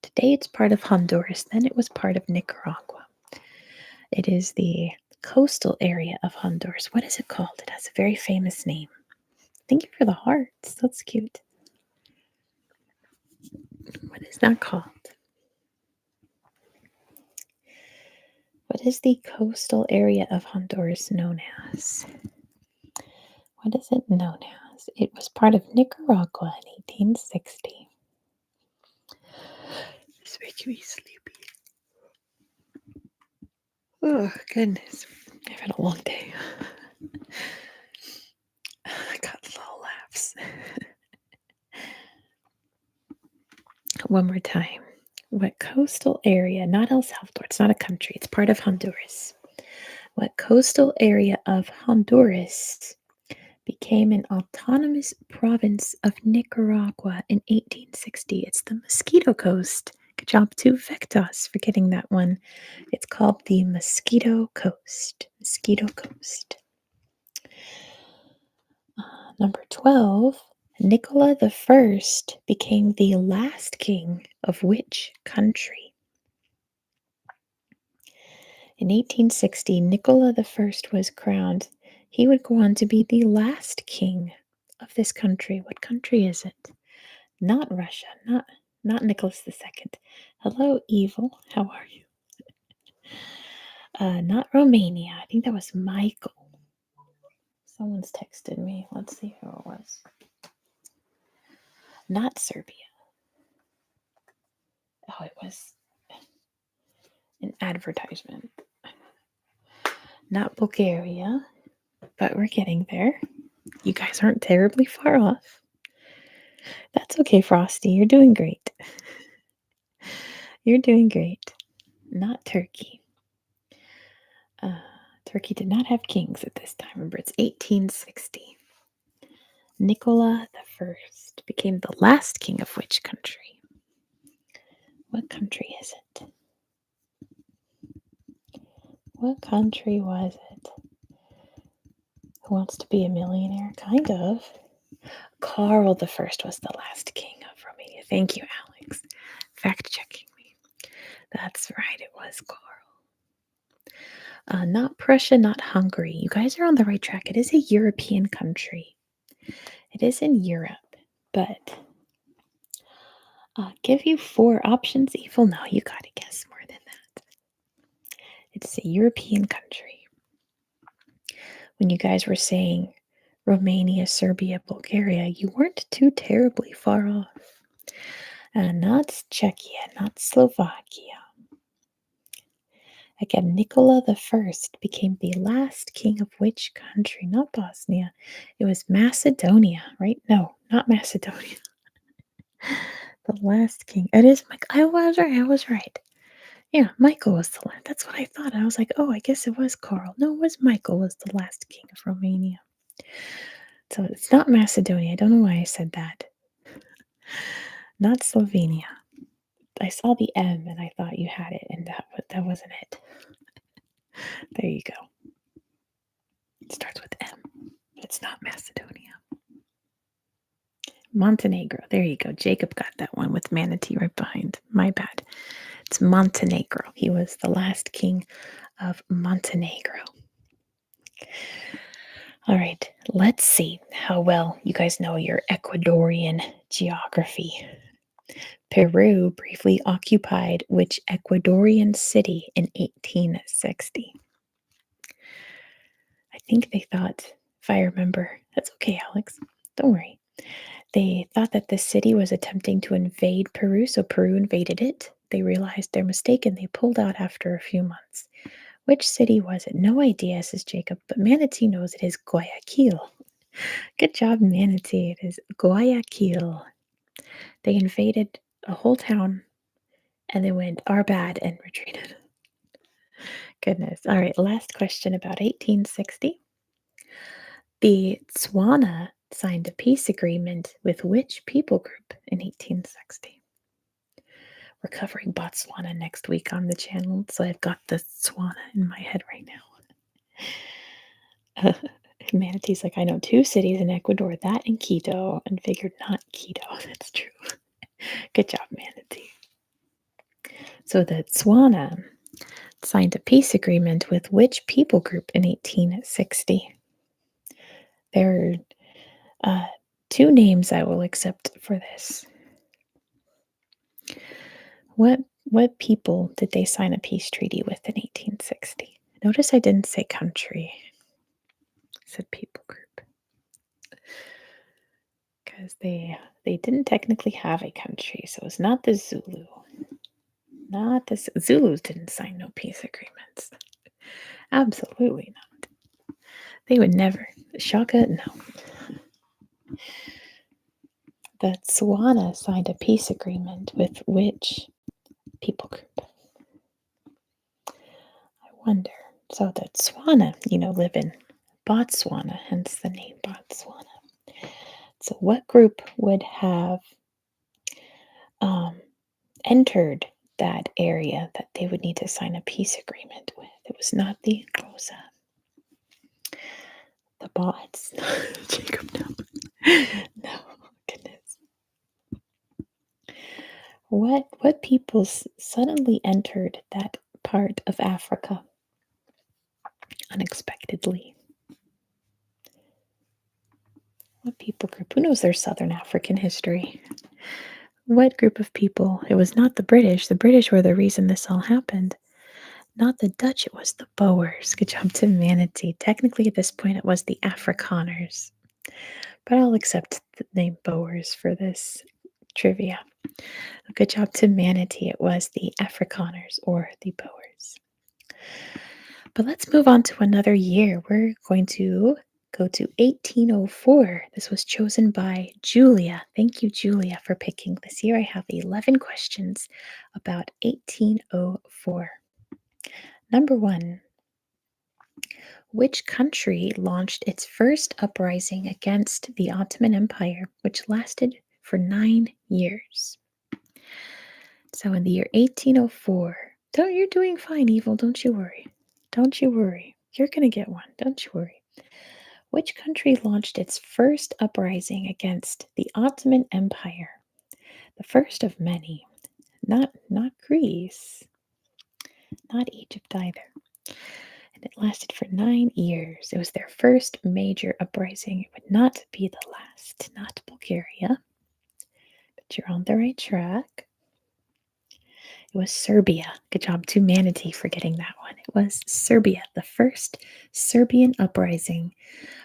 Today it's part of Honduras, then it was part of Nicaragua. It is the coastal area of Honduras. What is it called? It has a very famous name. Thank you for the hearts. That's cute. What is that called? What is the coastal area of Honduras known as? What is it known as? It was part of Nicaragua in 1860. It's making me sleepy. Oh, goodness. I've had a long day. I got little laughs. One more time. What coastal area, not El Salvador, it's not a country, it's part of Honduras. What coastal area of Honduras became an autonomous province of Nicaragua in 1860? It's the Mosquito Coast. Good job to Vectos for getting that one. It's called the Mosquito Coast. Mosquito Coast. Number 12. Nicola I became the last king of which country? In 1860, Nicola I was crowned. He would go on to be the last king of this country. What country is it? Not Russia, not Nicholas II. Hello, Evil. How are you? Not Romania. I think that was Michael. Someone's texted me. Let's see who it was. Not Serbia. Oh, it was an advertisement. Not Bulgaria, but we're getting there. You guys aren't terribly far off. That's okay, Frosty. You're doing great. You're doing great. Not Turkey. Turkey did not have kings at this time. Remember, it's 1860. Nicola I became the last king of which country? What country is it? What country was it? Who Wants to Be a Millionaire? Kind of. Karl I was the last king of Romania. Thank you, Alex. Fact checking me. That's right, it was Karl. Not Prussia, not Hungary. You guys are on the right track. It is a European country. It is in Europe, but give you 4 options. Evil, no, you gotta guess more than that. It's a European country. When you guys were saying Romania, Serbia, Bulgaria, you weren't too terribly far off. Not Czechia, not Slovakia. Again, Nicola I became the last king of which country? Not Bosnia. It was Macedonia, right? No, not Macedonia. The last king. It is Mike. I was right. I was right. Yeah, Michael was the last. That's what I thought. I was like, oh, I guess it was Karl. No, it was Michael was the last king of Romania. So it's not Macedonia. I don't know why I said that. Not Slovenia. I saw the M and I thought you had it, and that wasn't it. There you go. It starts with M. It's not Macedonia. Montenegro. There you go. Jacob got that one with Manatee right behind. My bad. It's Montenegro. He was the last king of Montenegro. All right, let's see how well you guys know your Ecuadorian geography. Peru briefly occupied which Ecuadorian city in 1860? I think they thought, if I remember, that's okay, Alex, don't worry. They thought that the city was attempting to invade Peru, so Peru invaded it. They realized their mistake and they pulled out after a few months. Which city was it? No idea, says Jacob, but Manatee knows it is Guayaquil. Good job, Manatee. It is Guayaquil. They invaded a whole town and they went, our bad, and retreated. Goodness. All right, last question about 1860. The Tswana signed a peace agreement with which people group in 1860? We're covering Botswana next week on the channel, so I've got the Tswana in my head right now. Manatee's like, I know 2 cities in Ecuador, that and Quito, and figured not Quito. That's true. Good job, Manatee. So the Tswana signed a peace agreement with which people group in 1860? There are 2 names I will accept for this. What people did they sign a peace treaty with in 1860? Notice I didn't say country. I said people group. Because they didn't technically have a country, so it's not the Zulu. Not the Zulus didn't sign no peace agreements. Absolutely not. They would never. Shaka, no. The Tswana signed a peace agreement with which people group? I wonder. So the Tswana, live in Botswana, hence the name Botswana. So what group would have entered that area that they would need to sign a peace agreement with? It was not the Xhosa. The bots. Jacob, no. No, goodness. What peoples suddenly entered that part of Africa unexpectedly? What people group? Who knows their Southern African history? What group of people? It was not the British. The British were the reason this all happened. Not the Dutch, it was the Boers. Good job to Manatee. Technically, at this point, it was the Afrikaners. But I'll accept the name Boers for this trivia. Good job to Manatee. It was the Afrikaners or the Boers. But let's move on to another year. We're going to go to 1804. This was chosen by Julia. Thank you, Julia, for picking this year. I have 11 questions about 1804. Number 1. Which country launched its first uprising against the Ottoman Empire, which lasted for 9 years? So in the year 1804, you're doing fine, Evil. Don't you worry. Don't you worry. You're going to get one. Don't you worry. Which country launched its first uprising against the Ottoman Empire? The first of many. Not Greece. Not Egypt either. And it lasted for 9 years. It was their first major uprising. It would not be the last. Not Bulgaria. But you're on the right track. It was Serbia. Good job to Manatee for getting that one. It was Serbia. The first Serbian uprising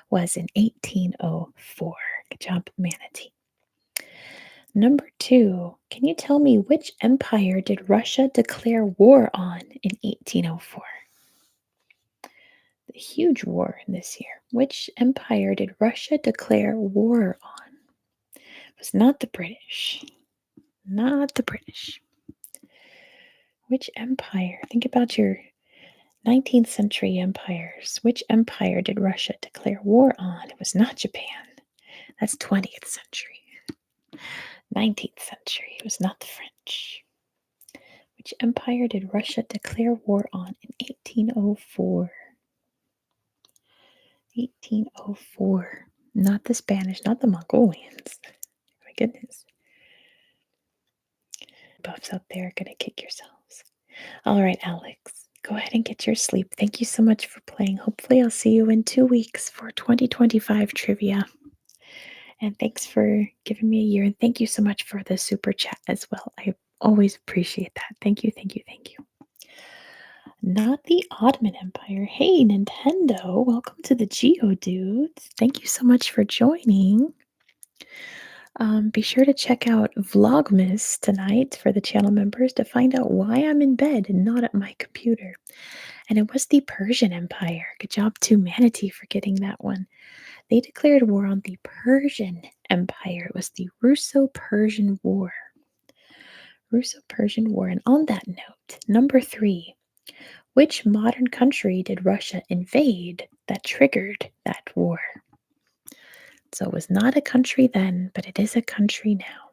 was in 1804. Good job, Manatee. Number 2, can you tell me which empire did Russia declare war on in 1804? The huge war this year. Which empire did Russia declare war on? It was not the British. Not the British. Which empire? Think about your 19th century empires. Which empire did Russia declare war on? It was not Japan. That's 20th century. 19th century. It was not the French. Which empire did Russia declare war on in 1804? 1804. Not the Spanish, not the Mongolians. My goodness. Buffs out there are going to kick yourselves. All right, Alex, go ahead and get your sleep. Thank you so much for playing. Hopefully I'll see you in 2 weeks for 2025 trivia. And thanks for giving me a year. And thank you so much for the super chat as well. I always appreciate that. Thank you, thank you, thank you. Not the Ottoman Empire. Hey, Nintendo. Welcome to the Geodudes. Thank you so much for joining. Be sure to check out Vlogmas tonight for the channel members to find out why I'm in bed and not at my computer. And it was the Persian Empire. Good job to Manatee for getting that one. They declared war on the Persian Empire. It was the Russo-Persian War. Russo-Persian War. And on that note, number 3, which modern country did Russia invade that triggered that war? So it was not a country then, but it is a country now.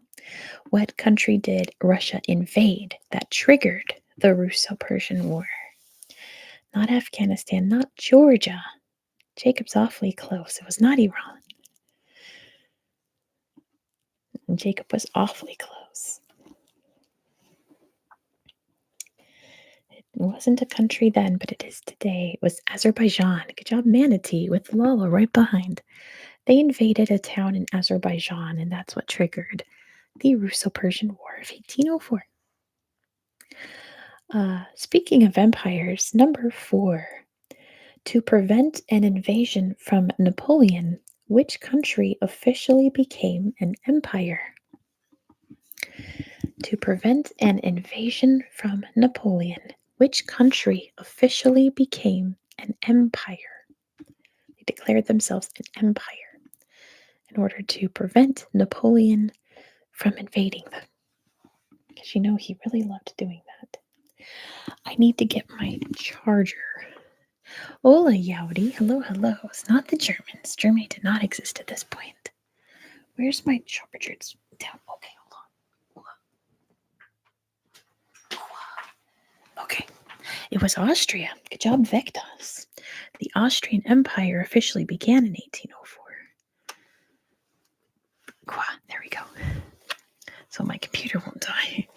What country did Russia invade that triggered the Russo-Persian War? Not Afghanistan, not Georgia. Jacob's awfully close. It was not Iran. And Jacob was awfully close. It wasn't a country then, but it is today. It was Azerbaijan. Good job, Manatee, with Lala right behind. They invaded a town in Azerbaijan, and that's what triggered the Russo-Persian War of 1804. Speaking of empires, number 4. To prevent an invasion from Napoleon, which country officially became an empire? To prevent an invasion from Napoleon, which country officially became an empire? They declared themselves an empire in order to prevent Napoleon from invading them. Because you know he really loved doing that. I need to get my charger. Hola, Yowdy. Hello, hello. It's not the Germans. Germany did not exist at this point. Where's my charger? It's down. Okay, hold on. Okay. It was Austria. Good job, Vectas. The Austrian Empire officially began in 1804. There we go. So my computer won't die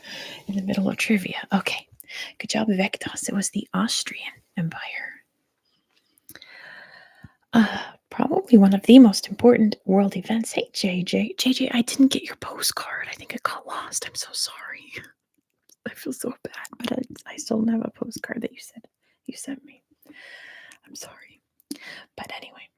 in the middle of trivia. Okay. Good job, Vectas. It was the Austrian Empire. Probably one of the most important world events. Hey, JJ, I didn't get your postcard. I think it got lost. I'm so sorry. I feel so bad, but I still don't have a postcard that you sent me. I'm sorry. But anyway,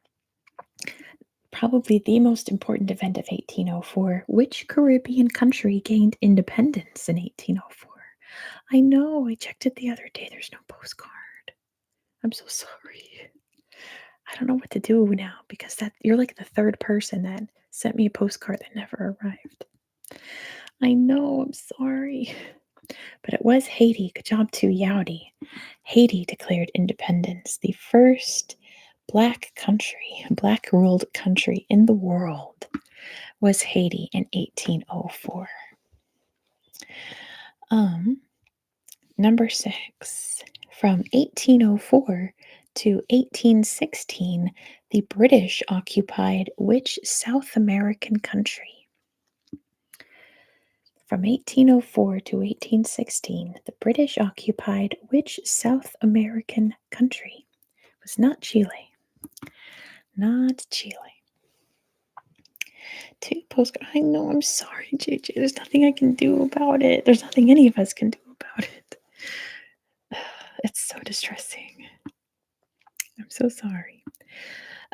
Probably the most important event of 1804. Which Caribbean country gained independence in 1804? I know, I checked it the other day. There's no postcard. I'm so sorry. I don't know what to do now because that you're like the third person that sent me a postcard that never arrived. I know, I'm sorry. But it was Haiti. Good job to Yowdy. Haiti declared independence, the first black ruled country in the world was Haiti in 1804. Number 6. From 1804 to 1816, the British occupied which South American country? From 1804 to 1816, the British occupied which South American country? It was not Chile. Not Chile. 2 postcards. I know, I'm sorry, JJ. There's nothing I can do about it. There's nothing any of us can do about it. It's so distressing. I'm so sorry.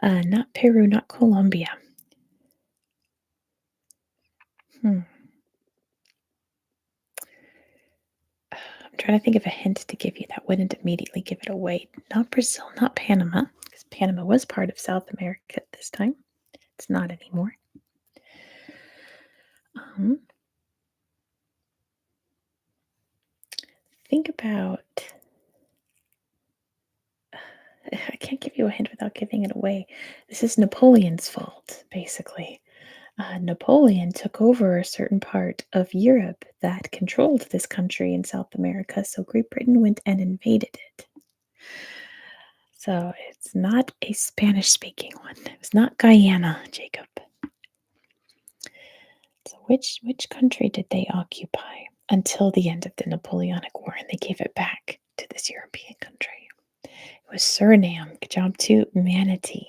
Not Peru, not Colombia. I'm trying to think of a hint to give you that wouldn't immediately give it away. Not Brazil, not Panama, because Panama was part of South America at this time. It's not anymore. Think about. I can't give you a hint without giving it away. This is Napoleon's fault, basically. Napoleon took over a certain part of Europe that controlled this country in South America, so Great Britain went and invaded it. So it's not a Spanish-speaking one. It was not Guyana, Jacob. So which country did they occupy until the end of the Napoleonic War, and they gave it back to this European country? It was Suriname. Good job to Manatee.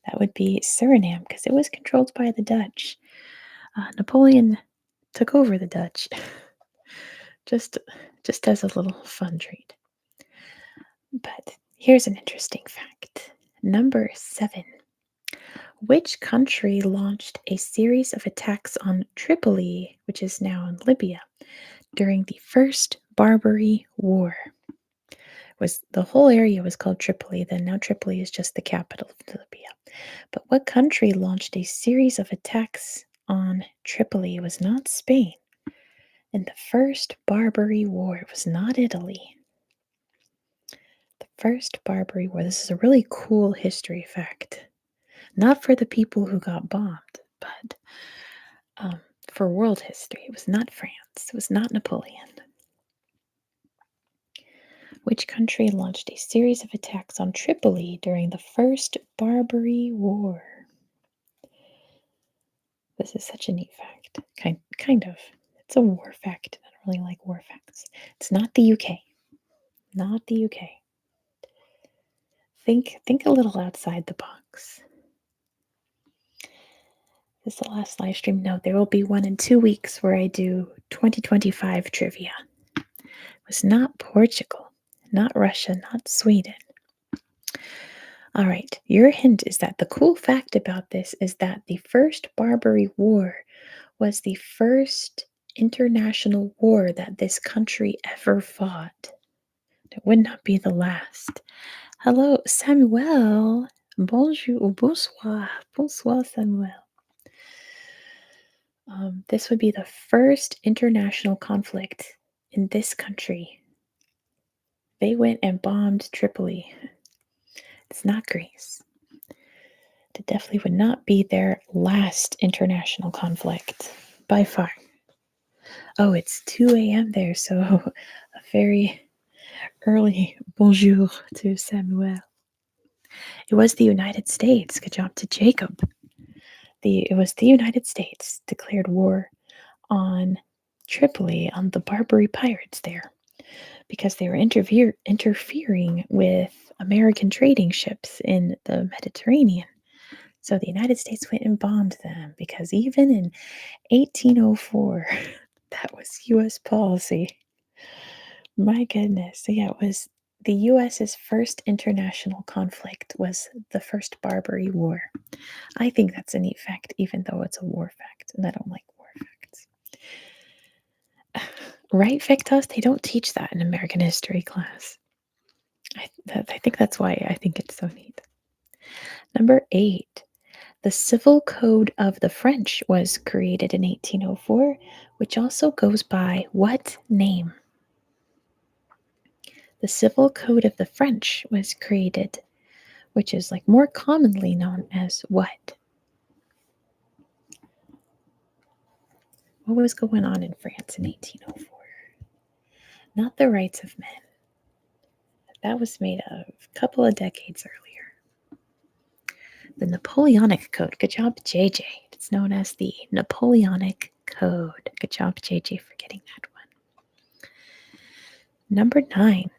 That would be Suriname because it was controlled by the Dutch. Napoleon took over the Dutch. just as a little fun treat. But here's an interesting fact. Number 7. Which country launched a series of attacks on Tripoli, which is now in Libya, during the First Barbary War? The whole area was called Tripoli, then now Tripoli is just the capital of Libya. But what country launched a series of attacks on Tripoli? It was not Spain. In the First Barbary War, it was not Italy. The First Barbary War. This is a really cool history fact. Not for the people who got bombed, but for world history. It was not France. It was not Napoleon. Which country launched a series of attacks on Tripoli during the First Barbary War? This is such a neat fact. Kind of. It's a war fact. I don't really like war facts. It's not the UK. Not the UK. Think a little outside the box. This is the last live stream. No, there will be one in 2 weeks where I do 2025 trivia. It was not Portugal, not Russia, not Sweden. All right, your hint is that the cool fact about this is that the First Barbary War was the first international war that this country ever fought. It would not be the last. Hello, Samuel. Bonjour, bonsoir. Bonsoir, Samuel. This would be the first international conflict in this country. They went and bombed Tripoli. It's not Greece. It definitely would not be their last international conflict, by far. Oh, it's 2 a.m. there, so a very early bonjour to Samuel. It was the United States. Good job to Jacob. It was the United States declared war on Tripoli, on the Barbary pirates there, because they were interfering with American trading ships in the Mediterranean. So the United States went and bombed them because even in 1804, that was U.S. policy. My goodness. So yeah, it was the U.S.'s first international conflict was the First Barbary War. I think that's a neat fact, even though it's a war fact, and I don't like war facts. Right, Victos? They don't teach that in American history class. I think that's why I think it's so neat. Number 8. The Civil Code of the French was created in 1804, which also goes by what name? The Civil Code of the French was created, which is like more commonly known as what? What was going on in France in 1804? Not the Rights of Men. That was made a couple of decades earlier. The Napoleonic Code. Good job, JJ. It's known as the Napoleonic Code. Good job, JJ, for getting that one. Number 9.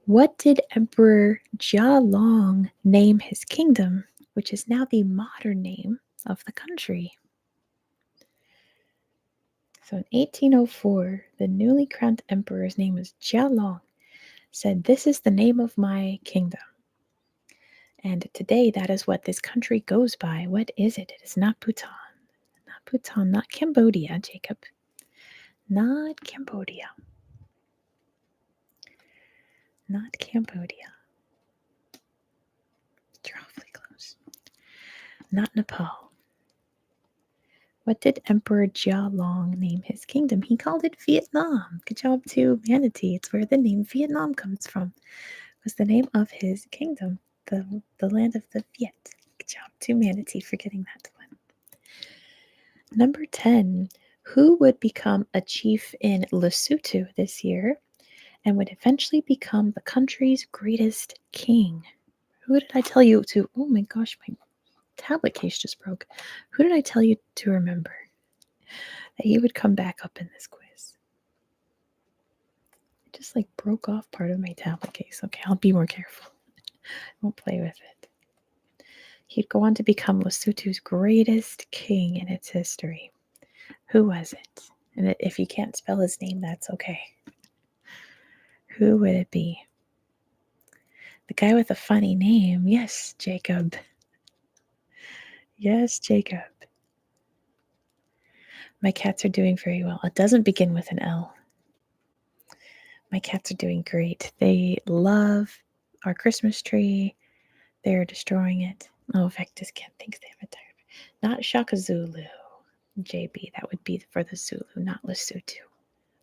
What did Emperor Jia Long name his kingdom, which is now the modern name of the country? So in 1804, the newly crowned emperor's name was Jia Long, said, "This is the name of my kingdom." And today, that is what this country goes by. What is it? It is not Bhutan. Not Bhutan, not Cambodia, Jacob. Not Cambodia. Not Cambodia. You're awfully close. Not Nepal. What did Emperor Jia Long name his kingdom? He called it Vietnam. Good job to Manatee. It's where the name Vietnam comes from. It was the name of his kingdom, the land of the Viet. Good job to Manatee for getting that one. Number 10. Who would become a chief in Lesotho this year and would eventually become the country's greatest king? Who did I tell you to? Oh my gosh, my tablet case just broke. Who did I tell you to remember that he would come back up in this quiz? It just like broke off part of my tablet case. Okay, I'll be more careful. I won't play with it. He'd go on to become Lesotho's greatest king in its history. Who was it? And if you can't spell his name, that's okay. Who would it be? The guy with a funny name. Yes, Jacob. Yes, Jacob. My cats are doing very well. It doesn't begin with an L. My cats are doing great. They love our Christmas tree. They're destroying it. Oh, Vectus can't think they have a tired. Not Shaka Zulu, JB. That would be for the Zulu, not Lesotho.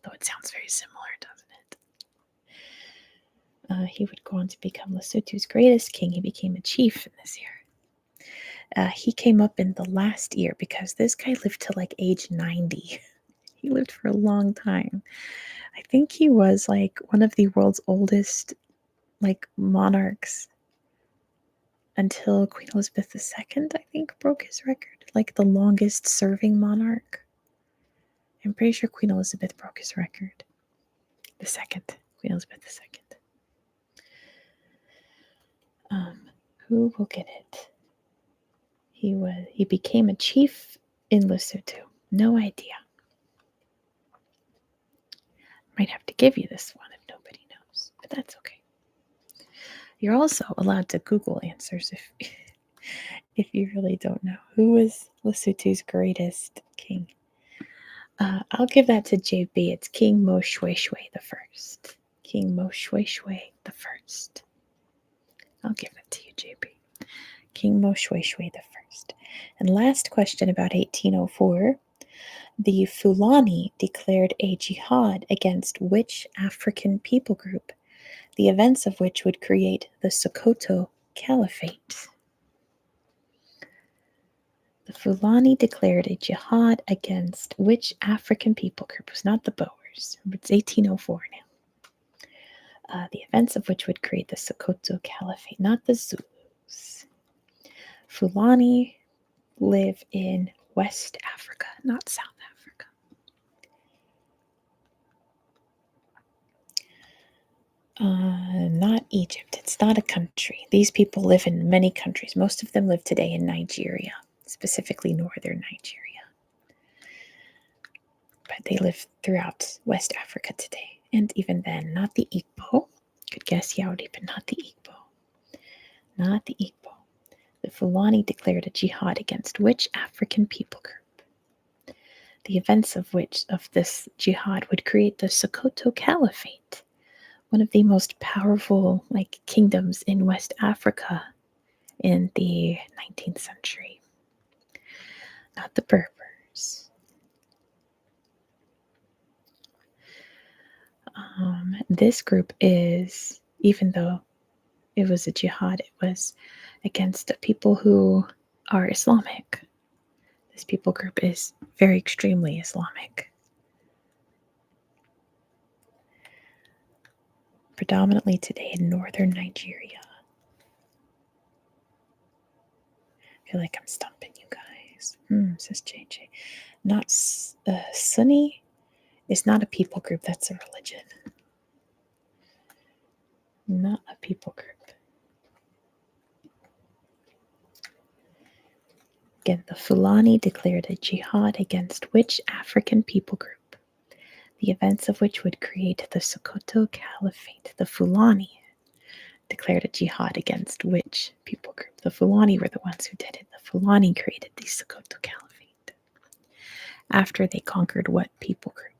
Though it sounds very similar, doesn't it? He would go on to become Lesotho's greatest king. He became a chief in this year. He came up in the last year because this guy lived to like age 90. He lived for a long time. I think he was like one of the world's oldest like monarchs until Queen Elizabeth II, I think, broke his record. Like the longest serving monarch. I'm pretty sure Queen Elizabeth broke his record. Queen Elizabeth II. Who will get it? He became a chief in Lesotho. No idea. Might have to give you this one if nobody knows, but that's okay. You're also allowed to Google answers if you really don't know. Who was Lesotho's greatest king? I'll give that to JB. It's King Moshoeshoe the First. King Moshoeshoe the First. I'll give that to you, JB. King Moshoeshoe the First. And last question about 1804. The Fulani declared a jihad against which African people group, the events of which would create the Sokoto Caliphate? The Fulani declared a jihad against which African people group? It was not the Boers. It's 1804 now. The events of which would create the Sokoto Caliphate, not the Zulus. Fulani live in West Africa, not South Africa. Not Egypt. It's not a country. These people live in many countries. Most of them live today in Nigeria, specifically northern Nigeria. But they live throughout West Africa today. And even then, not the Igbo. Good guess, Yaudi, but not the Igbo. Not the Igbo. The Fulani declared a jihad against which African people group? The events of this jihad would create the Sokoto Caliphate, one of the most powerful kingdoms in West Africa in the 19th century. Not the Berbers. This group is, even though it was a jihad, it was against people who are Islamic. This people group is very extremely Islamic. Predominantly today in northern Nigeria. I feel like I'm stumping you guys. Says JJ. Not Sunni is not a people group, that's a religion. Not a people group. Again, the Fulani declared a jihad against which African people group? The events of which would create the Sokoto Caliphate. The Fulani declared a jihad against which people group? The Fulani were the ones who did it. The Fulani created the Sokoto Caliphate. After they conquered what people group?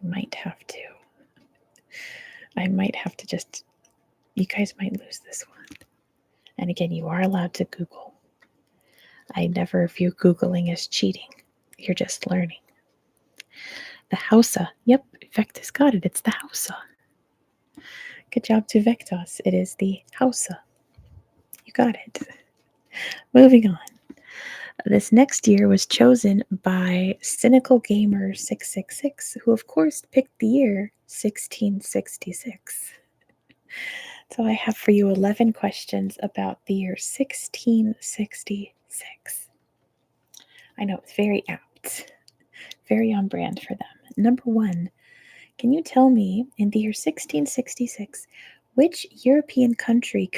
I might have to just, you guys might lose this one. And again, you are allowed to Google. I never view Googling as cheating. You're just learning. The Hausa. Yep, Vectus got it. It's the Hausa. Good job to Vectos. It is the Hausa. You got it. Moving on. This next year was chosen by Cynical Gamer 666, who of course picked the year 1666. So I have for you 11 questions about the year 1666. I know it's very apt, very on brand for them. Number 1, can you tell me in the year 1666 which European country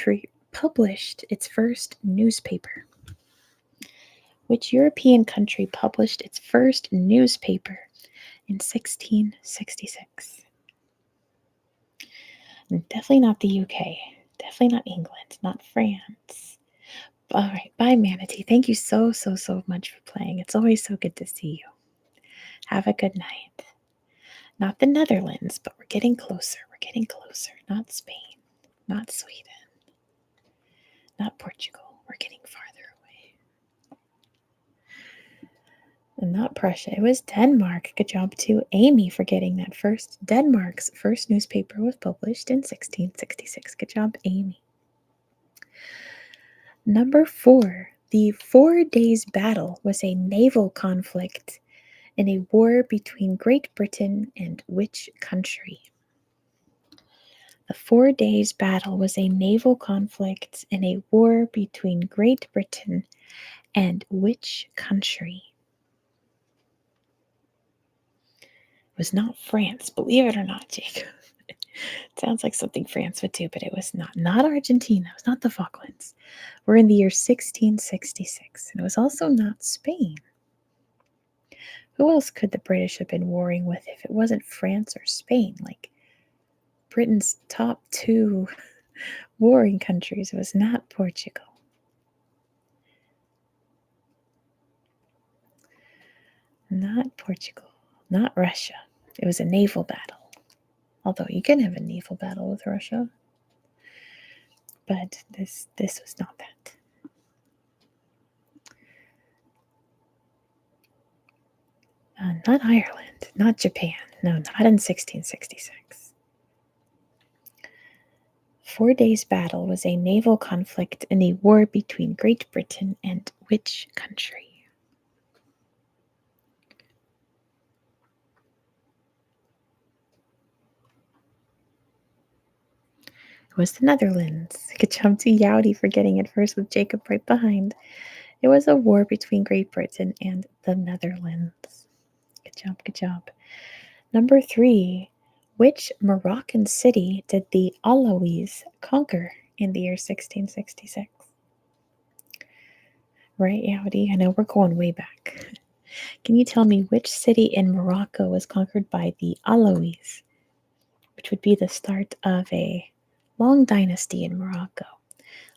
published its first newspaper? Which European country published its first newspaper in 1666? Definitely not the UK. Definitely not England. Not France. All right. Bye, Manatee. Thank you so much for playing. It's always so good to see you. Have a good night. Not the Netherlands, but we're getting closer. We're getting closer. Not Spain. Not Sweden. Not Portugal. We're getting farther away. And not Prussia. It was Denmark. Good job to Amy for getting that first. Denmark's first newspaper was published in 1666. Good job, Amy. Number 4. The 4 Days Battle was a naval conflict in a war between Great Britain and which country? The 4 Days Battle was a naval conflict in a war between Great Britain and which country? It was not France, believe it or not, Jacob. It sounds like something France would do, but it was not. Not Argentina. It was not the Falklands. We're in the year 1666, and it was also not Spain. Who else could the British have been warring with if it wasn't France or Spain? Like Britain's top 2 warring countries. It was not Portugal. Not Portugal. Not Russia. It was a naval battle. Although you can have a naval battle with Russia. But this was not that. Not Ireland. Not Japan. No, not in 1666. 4 Days Battle was a naval conflict in a war between Great Britain and which country? It was the Netherlands. Good job to Yaudi for getting it first with Jacob right behind. It was a war between Great Britain and the Netherlands. Good job, good job. Number 3. Which Moroccan city did the Alawis conquer in the year 1666? Right, Yaudi? I know we're going way back. Can you tell me which city in Morocco was conquered by the Alawis, which would be the start of a long dynasty in Morocco?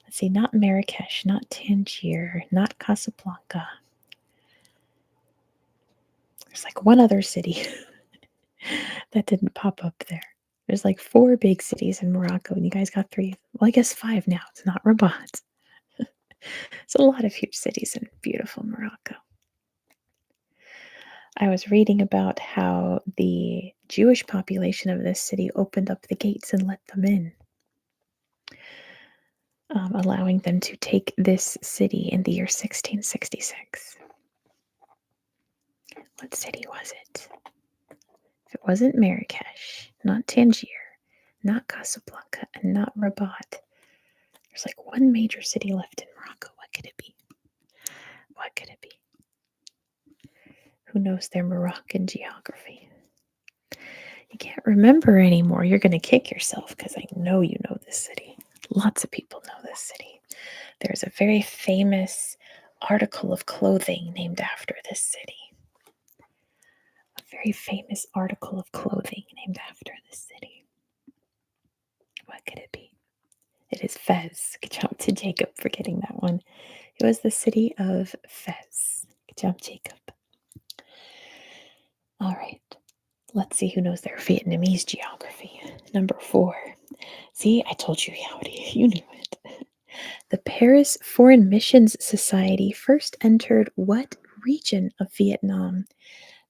Let's see, not Marrakesh, not Tangier, not Casablanca. There's like one other city that didn't pop up there. There's like four big cities in Morocco, and you guys got three. Well, I guess five now. It's not Rabat. It's a lot of huge cities in beautiful Morocco. I was reading about how the Jewish population of this city opened up the gates and let them in, allowing them to take this city in the year 1666. What city was it? If it wasn't Marrakesh, not Tangier, not Casablanca, and not Rabat, there's like one major city left in Morocco. What could it be? What could it be? Who knows their Moroccan geography? You can't remember anymore. You're going to kick yourself because I know you know this city. Lots of people know this city. There's a very famous article of clothing named after this city. A very famous article of clothing named after this city. What could it be? It is Fez. Good job to Jacob for getting that one. It was the city of Fez. Good job, Jacob. All right. Let's see who knows their Vietnamese geography. Number 4. See, I told you, Yowdy. You knew it. The Paris Foreign Missions Society first entered what region of Vietnam,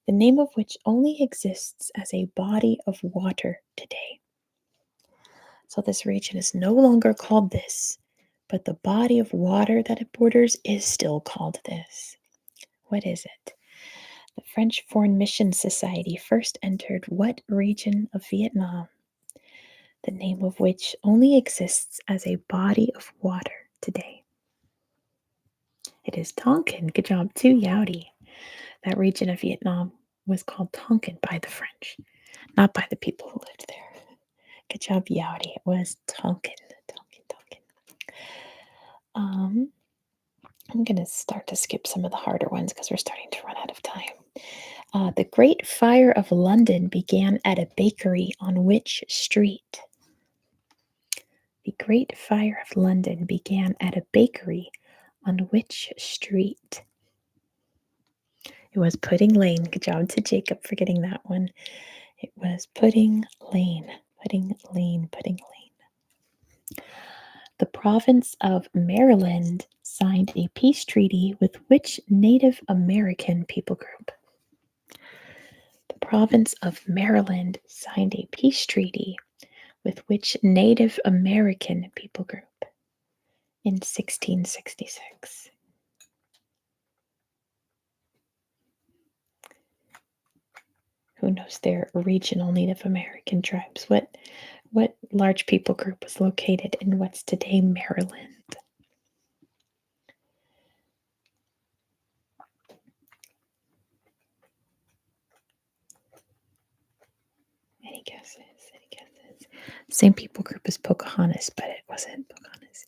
the name of which only exists as a body of water today? So this region is no longer called this, but the body of water that it borders is still called this. What is it? The French Foreign Missions Society first entered what region of Vietnam, the name of which only exists as a body of water today? It is Tonkin. Good job too, Yowdy. That region of Vietnam was called Tonkin by the French, not by the people who lived there. Good job, Yowdy. It was Tonkin. Tonkin. I'm going to start to skip some of the harder ones because we're starting to run out of time. The Great Fire of London began at a bakery on which street? The Great Fire of London began at a bakery on which street? It was Pudding Lane. Good job to Jacob for getting that one. It was Pudding Lane. Pudding Lane. The province of Maryland signed a peace treaty with which Native American people group? The province of Maryland signed a peace treaty with which Native American people group in 1666? Who knows their regional Native American tribes? What large people group was located in what's today Maryland? Any guesses? Same people group as Pocahontas, but it wasn't Pocahontas.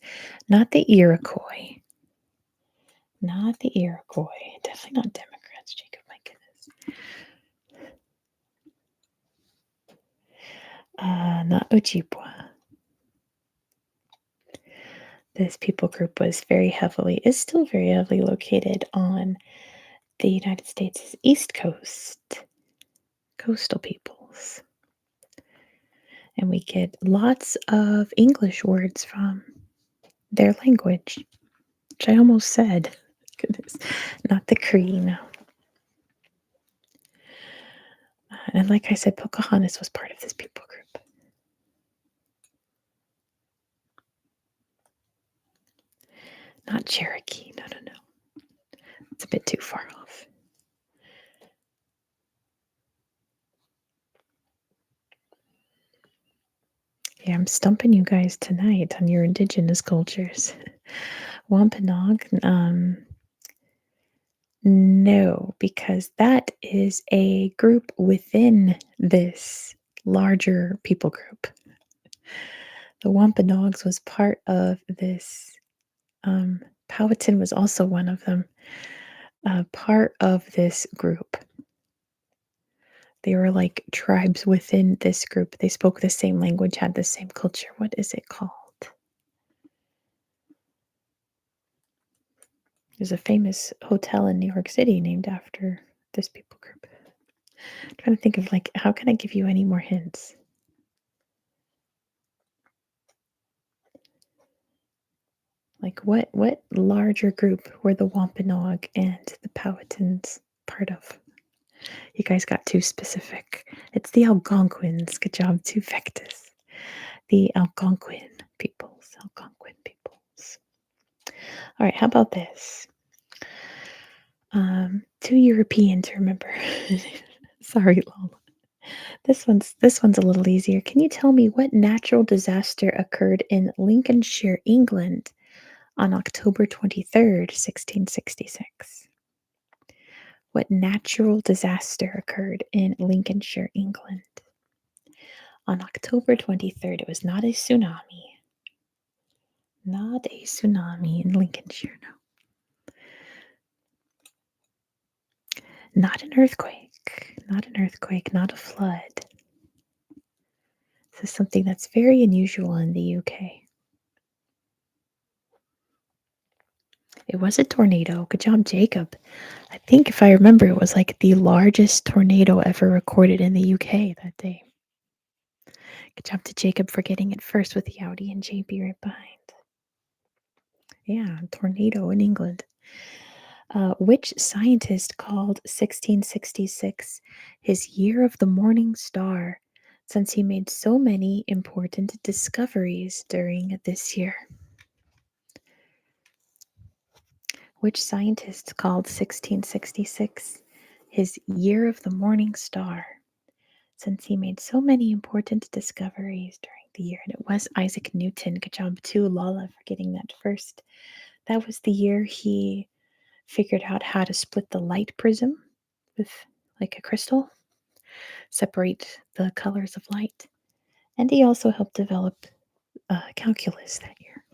Not the Iroquois. Not the Iroquois. Definitely not Democrats, Jacob. My goodness. Not Ojibwa. This people group is still very heavily located on the United States' East Coast, coastal peoples. And we get lots of English words from their language, which I almost said. Goodness, not the Cree, no. And like I said, Pocahontas was part of this people group. Not Cherokee, no. It's a bit too far off. Yeah, I'm stumping you guys tonight on your indigenous cultures. Wampanoag, no, because that is a group within this larger people group. The Wampanoags was part of this. Powhatan was also one of them. part of this group. They were like tribes within this group. They spoke the same language, had the same culture. What is it called? There's a famous hotel in New York City named after this people group. I'm trying to think of like, how can I give you any more hints? Like what larger group were the Wampanoag and the Powhatans part of? You guys got too specific. It's the Algonquins. Good job, too Vectus. The Algonquin peoples. Algonquin peoples. All right, how about this? Too European to remember. Sorry, Lol. This one's a little easier. Can you tell me what natural disaster occurred in Lincolnshire, England on October 23rd, 1666? What natural disaster occurred in Lincolnshire, England on October 23rd? It was not a tsunami. Not a tsunami in Lincolnshire, no. Not an earthquake. Not an earthquake, not a flood. This is something that's very unusual in the UK. It was a tornado. Good job, Jacob. I think if I remember, it was like the largest tornado ever recorded in the UK that day. Good job to Jacob for getting it first with the Audi and JB right behind. Yeah, tornado in England. Which scientist called 1666 his year of the morning star, since he made so many important discoveries during this year? Which scientist called 1666 his year of the morning star, since he made so many important discoveries during the year? And it was Isaac Newton. Good job too, Lala, for getting that first. That was the year he figured out how to split the light prism with like a crystal, separate the colors of light. And he also helped develop calculus that year.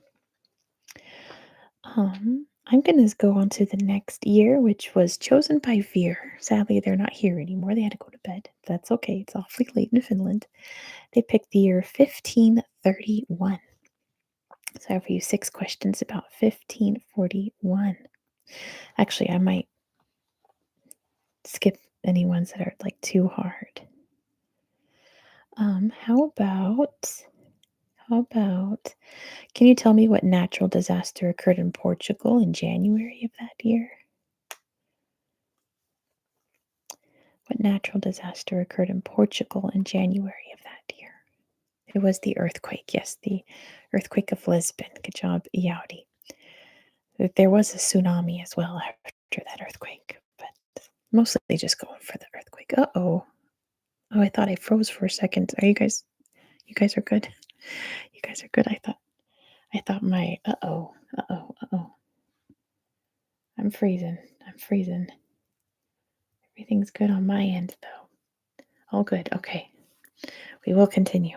I'm going to go on to the next year, which was chosen by Veer. Sadly, they're not here anymore. They had to go to bed. That's okay. It's awfully late in Finland. They picked the year 1531. So I have you 6 questions about 1541. Actually, I might skip any ones that are like too hard. How about, can you tell me what natural disaster occurred in Portugal in January of that year? What natural disaster occurred in Portugal in January of that year? It was the earthquake. Yes, the earthquake of Lisbon. Good job, Yaudi. There was a tsunami as well after that earthquake, but mostly just going for the earthquake. Uh-oh. Oh, I thought I froze for a second. You guys are good? You guys are good. I thought my uh-oh. I'm freezing. Everything's good on my end though. All good. Okay. We will continue.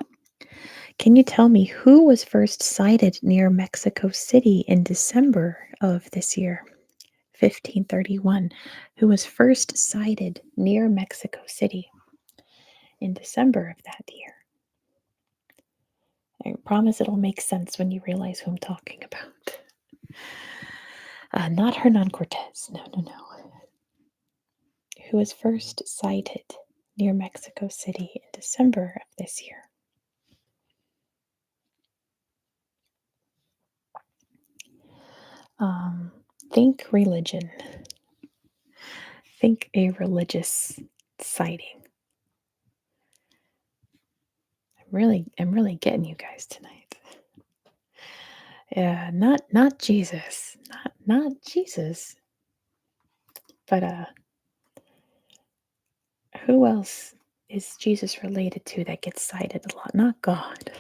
Can you tell me who was first sighted near Mexico City in December of this year, 1531? Who was first sighted near Mexico City in December of that year? I promise it'll make sense when you realize who I'm talking about. Not Hernan Cortez. No. Who was first sighted near Mexico City in December of this year? Think religion. Think a religious sighting. I'm really getting you guys tonight. Yeah, not Jesus. Not Jesus. But who else is Jesus related to that gets cited a lot? Not God.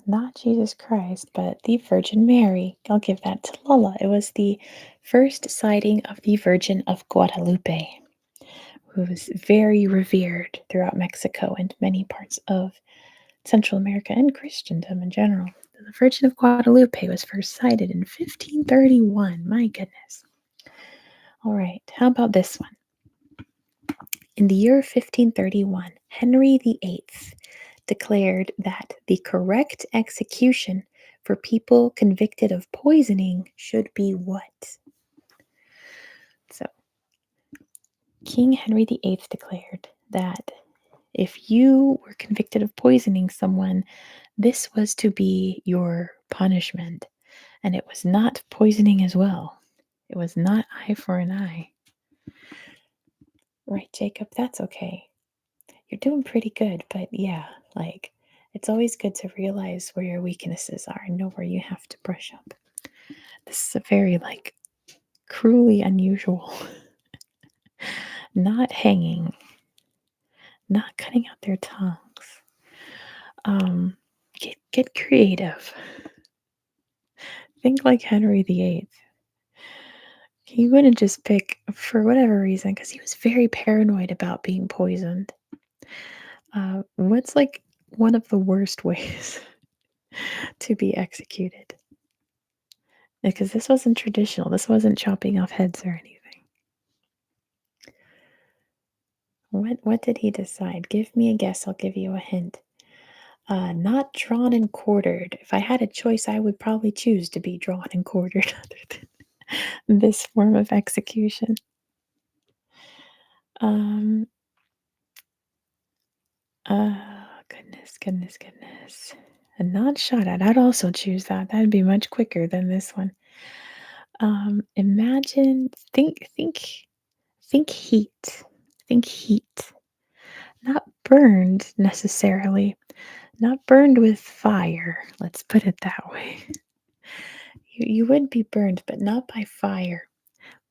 Not Jesus Christ, but the Virgin Mary. I'll give that to Lola. It was the first sighting of the Virgin of Guadalupe, who was very revered throughout Mexico and many parts of Central America and Christendom in general. The Virgin of Guadalupe was first sighted in 1531. My goodness. All right, how about this one? In the year 1531, Henry VIII declared that the correct execution for people convicted of poisoning should be what? So, King Henry VIII declared that if you were convicted of poisoning someone, this was to be your punishment. And it was not poisoning as well. It was not eye for an eye. Right, Jacob? That's okay. You're doing pretty good, but yeah, like it's always good to realize where your weaknesses are and know where you have to brush up. This is a very cruelly unusual. Not hanging, not cutting out their tongues. Get creative. Think like Henry VIII. He wouldn't just pick for whatever reason because he was very paranoid about being poisoned. What's one of the worst ways to be executed? Because this wasn't traditional. This wasn't chopping off heads or anything. What did he decide? Give me a guess. I'll give you a hint. Not drawn and quartered. If I had a choice, I would probably choose to be drawn and quartered other than this form of execution. Goodness. And not shot at. I'd also choose that. That'd be much quicker than this one. Imagine, think heat. Think heat. Not burned necessarily. Not burned with fire. Let's put it that way. You would be burned, but not by fire.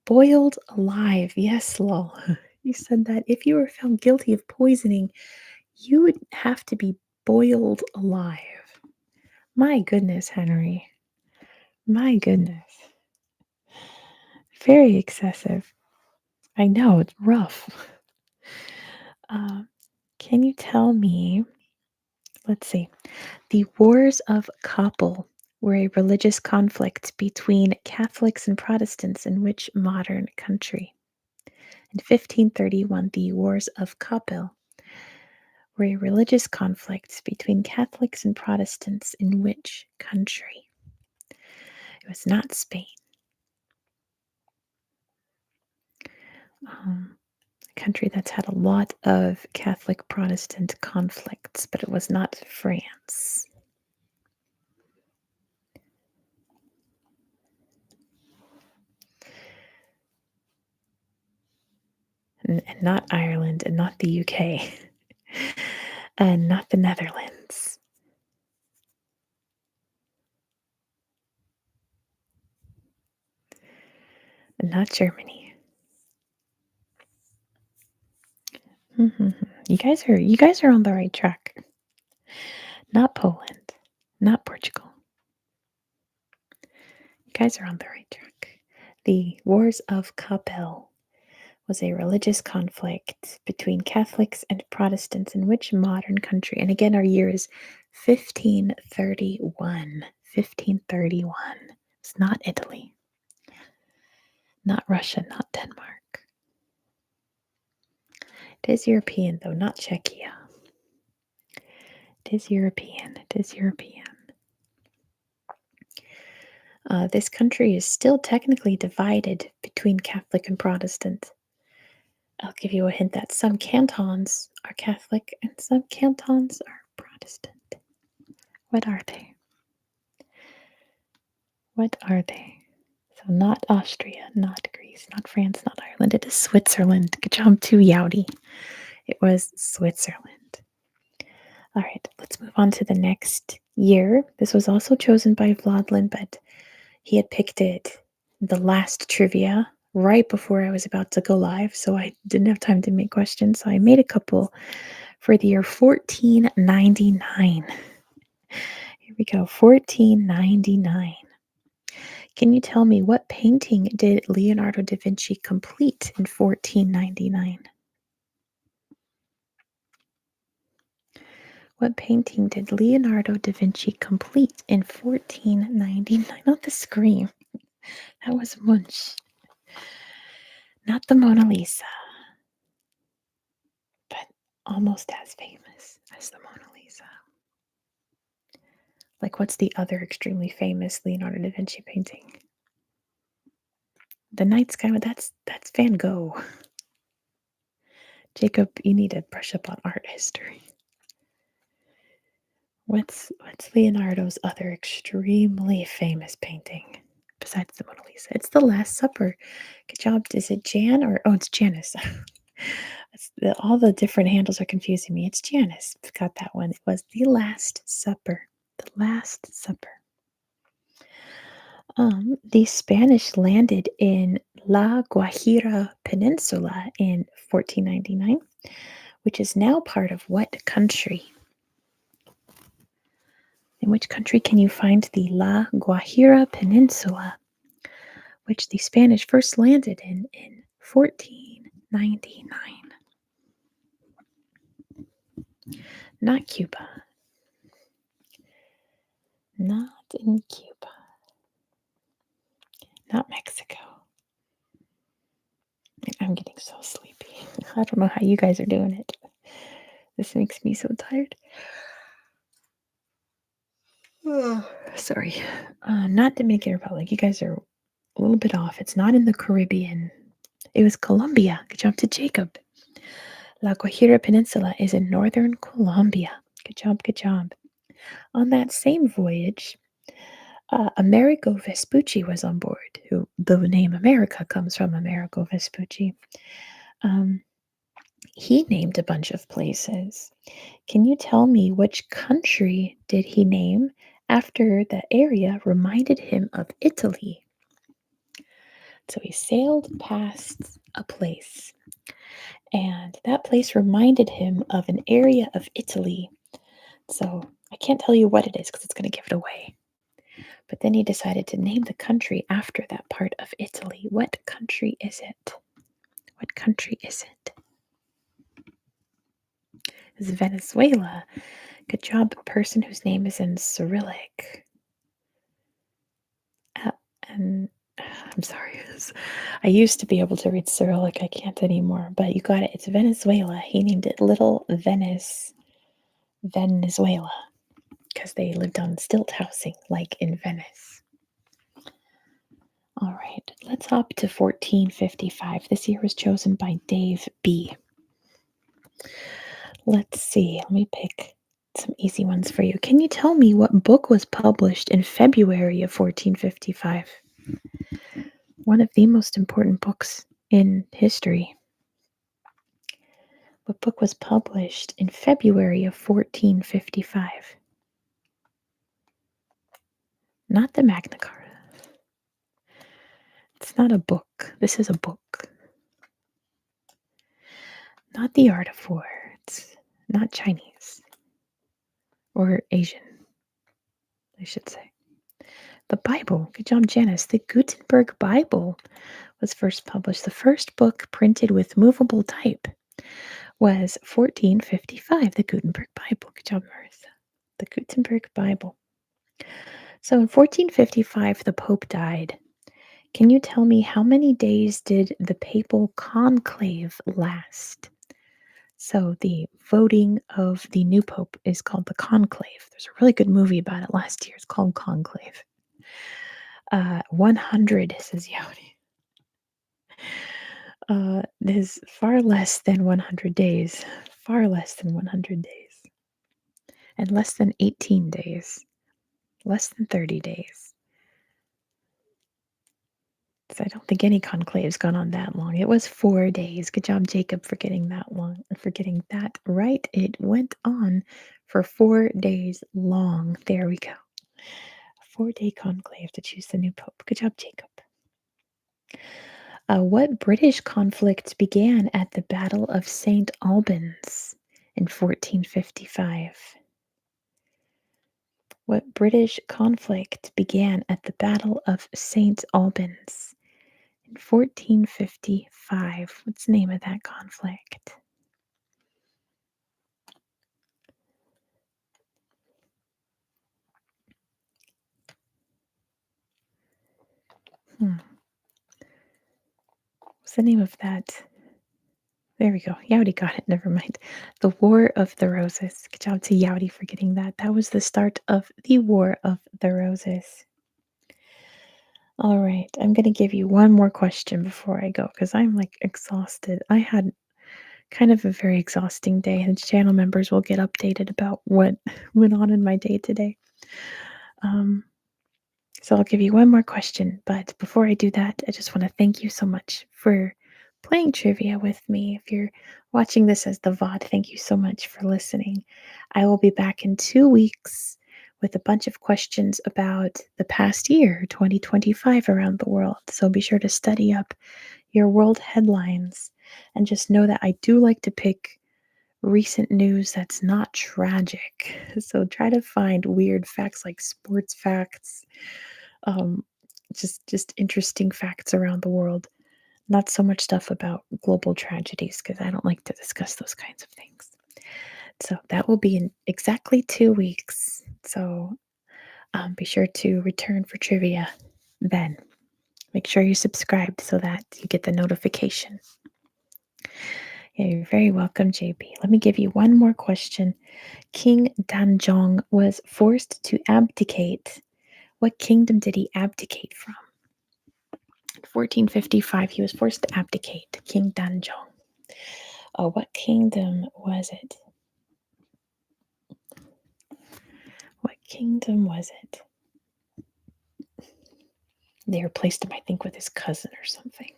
Boiled alive. Yes, lol. You said that if you were found guilty of poisoning, you would have to be boiled alive. My goodness, Henry. My goodness. Very excessive. I know, it's rough. Can you tell me, let's see, the Wars of Kappel were a religious conflict between Catholics and Protestants in which modern country? In 1531, the Wars of Kappel were a religious conflict between Catholics and Protestants in which country? It was not Spain. A country that's had a lot of Catholic Protestant conflicts, but it was not France. And not Ireland, and not the UK, and not the Netherlands. And not Germany. You guys are on the right track. Not Poland, not Portugal. You guys are on the right track. The Wars of Kappel was a religious conflict between Catholics and Protestants in which modern country? And again, our year is 1531. 1531. It's not Italy, not Russia, not Denmark. It is European, though, not Czechia. It is European. This country is still technically divided between Catholic and Protestant. I'll give you a hint that some cantons are Catholic and some cantons are Protestant. What are they? So not Austria, not Greece, not France, not Ireland. It is Switzerland. Good job too, Yowdy. It was Switzerland. All right, let's move on to the next year. This was also chosen by Vladlin, but he had picked it the last trivia right before I was about to go live, so I didn't have time to make questions. So I made a couple for the year 1499. Here we go, 1499. Can you tell me what painting did Leonardo da Vinci complete in 1499? What painting did Leonardo da Vinci complete in 1499? Not the Scream. That was Munch. Not the Mona Lisa. But almost as famous as the Mona Lisa. Like, what's the other extremely famous Leonardo da Vinci painting? The Night Sky. That's Van Gogh. Jacob, you need to brush up on art history. What's Leonardo's other extremely famous painting besides the Mona Lisa? It's The Last Supper. Good job. Is it Jan or it's Janice? All the different handles are confusing me. It's Janice. Got that one. It was The Last Supper. The Last Supper. The Spanish landed in La Guajira Peninsula in 1499, which is now part of what country? In which country can you find the La Guajira Peninsula, which the Spanish first landed in 1499? Not Cuba. Not in Cuba. Not Mexico. I'm getting so sleepy. I don't know how you guys are doing it. This makes me so tired. Oh, sorry. Not Dominican Republic. You guys are a little bit off. It's not in the Caribbean. It was Colombia. Good job to Jacob. La Guajira Peninsula is in northern Colombia. Good job, good job. On that same voyage, Amerigo Vespucci was on board, who the name America comes from Amerigo Vespucci. He named a bunch of places. Can you tell me which country did he name after the area reminded him of Italy? So he sailed past a place, and that place reminded him of an area of Italy. So I can't tell you what it is because it's going to give it away. But then he decided to name the country after that part of Italy. What country is it? What country is it? It's Venezuela. Good job, person whose name is in Cyrillic. And I'm sorry, I used to be able to read Cyrillic. I can't anymore, but you got it. It's Venezuela. He named it Little Venice, Venezuela, because they lived on stilt housing like in Venice. All right, let's hop to 1455. This year was chosen by Dave B. Let's see. Let me pick some easy ones for you. Can you tell me what book was published in February of 1455? One of the most important books in history. What book was published in February of 1455? Not the Magna Carta. It's not a book. This is a book. Not The Art of War. It's not Chinese. Or Asian, I should say. The Bible. Good job, Janice. The Gutenberg Bible was first published. The first book printed with movable type was 1455, the Gutenberg Bible. Good job, Martha. The Gutenberg Bible. So in 1455, the Pope died. Can you tell me how many days did the papal conclave last? So the voting of the new pope is called the conclave. There's a really good movie about it last year. It's called Conclave. 100, says Yoni. Is far less than 100 days. Far less than 100 days. And less than 18 days. Less than 30 days. So I don't think any conclave's gone on that long. It was 4 days. Good job, Jacob, for getting that long, for getting that right. It went on for 4 days long. There we go. A 4-day conclave to choose the new pope. Good job, Jacob. What British conflict began at the Battle of St. Albans in 1455? What British conflict began at the Battle of St. Albans in 1455? What's the name of that conflict? What's the name of that? There we go. Yowdy got it. Never mind. The War of the Roses. Good job to Yowdy for getting that. That was the start of the War of the Roses. All right. I'm going to give you one more question before I go because I'm like exhausted. I had kind of a very exhausting day, and channel members will get updated about what went on in my day today. So I'll give you one more question, but before I do that, I just want to thank you so much for playing trivia with me. If you're watching this as the VOD, thank you so much for listening. I will be back in 2 weeks with a bunch of questions about the past year, 2025, around the world. So be sure to study up your world headlines and just know that I do like to pick recent news that's not tragic. So try to find weird facts like sports facts, um, just interesting facts around the world. Not so much stuff about global tragedies because I don't like to discuss those kinds of things. So that will be in exactly 2 weeks. So be sure to return for trivia then. Make sure you're subscribed so that you get the notification. Yeah, you're very welcome, JP. Let me give you one more question. King Danjong was forced to abdicate. What kingdom did he abdicate from? 1455, he was forced to abdicate. King Danjong. Oh, what kingdom was it? What kingdom was it? They replaced him, I think, with his cousin or something.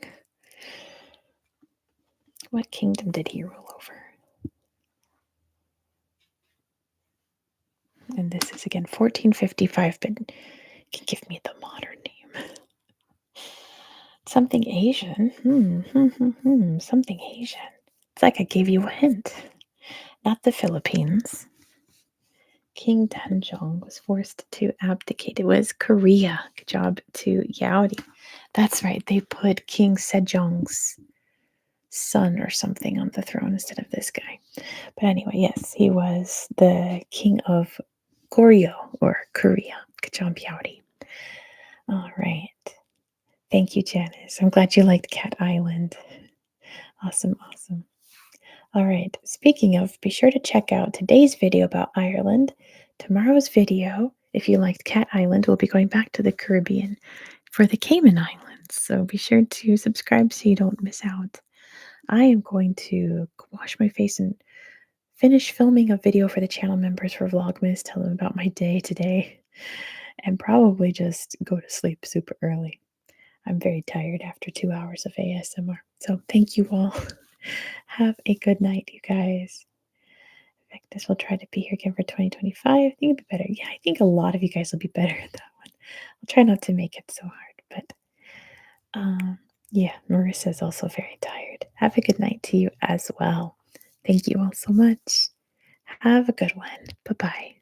What kingdom did he rule over? And this is again 1455, but can give me the modern name. Something Asian. Something Asian. It's like I gave you a hint. Not the Philippines. King Danjong was forced to abdicate. It was Korea. Good job to Yaodi. That's right. They put King Sejong's son or something on the throne instead of this guy. But anyway, yes, he was the king of Goryeo or Korea. Good job, Yaodi. All right. Thank you, Janice. I'm glad you liked Cat Island. Awesome, awesome. All right. Speaking of, be sure to check out today's video about Ireland. Tomorrow's video, if you liked Cat Island, we'll be going back to the Caribbean for the Cayman Islands. So be sure to subscribe so you don't miss out. I am going to wash my face and finish filming a video for the channel members for Vlogmas, tell them about my day today, and probably just go to sleep super early. I'm very tired after 2 hours of ASMR. So thank you all. Have a good night, you guys. In fact, this will try to be here again for 2025. I think it'd be better. Yeah, I think a lot of you guys will be better at that one. I'll try not to make it so hard, but yeah, Marissa's also very tired. Have a good night to you as well. Thank you all so much. Have a good one. Bye bye.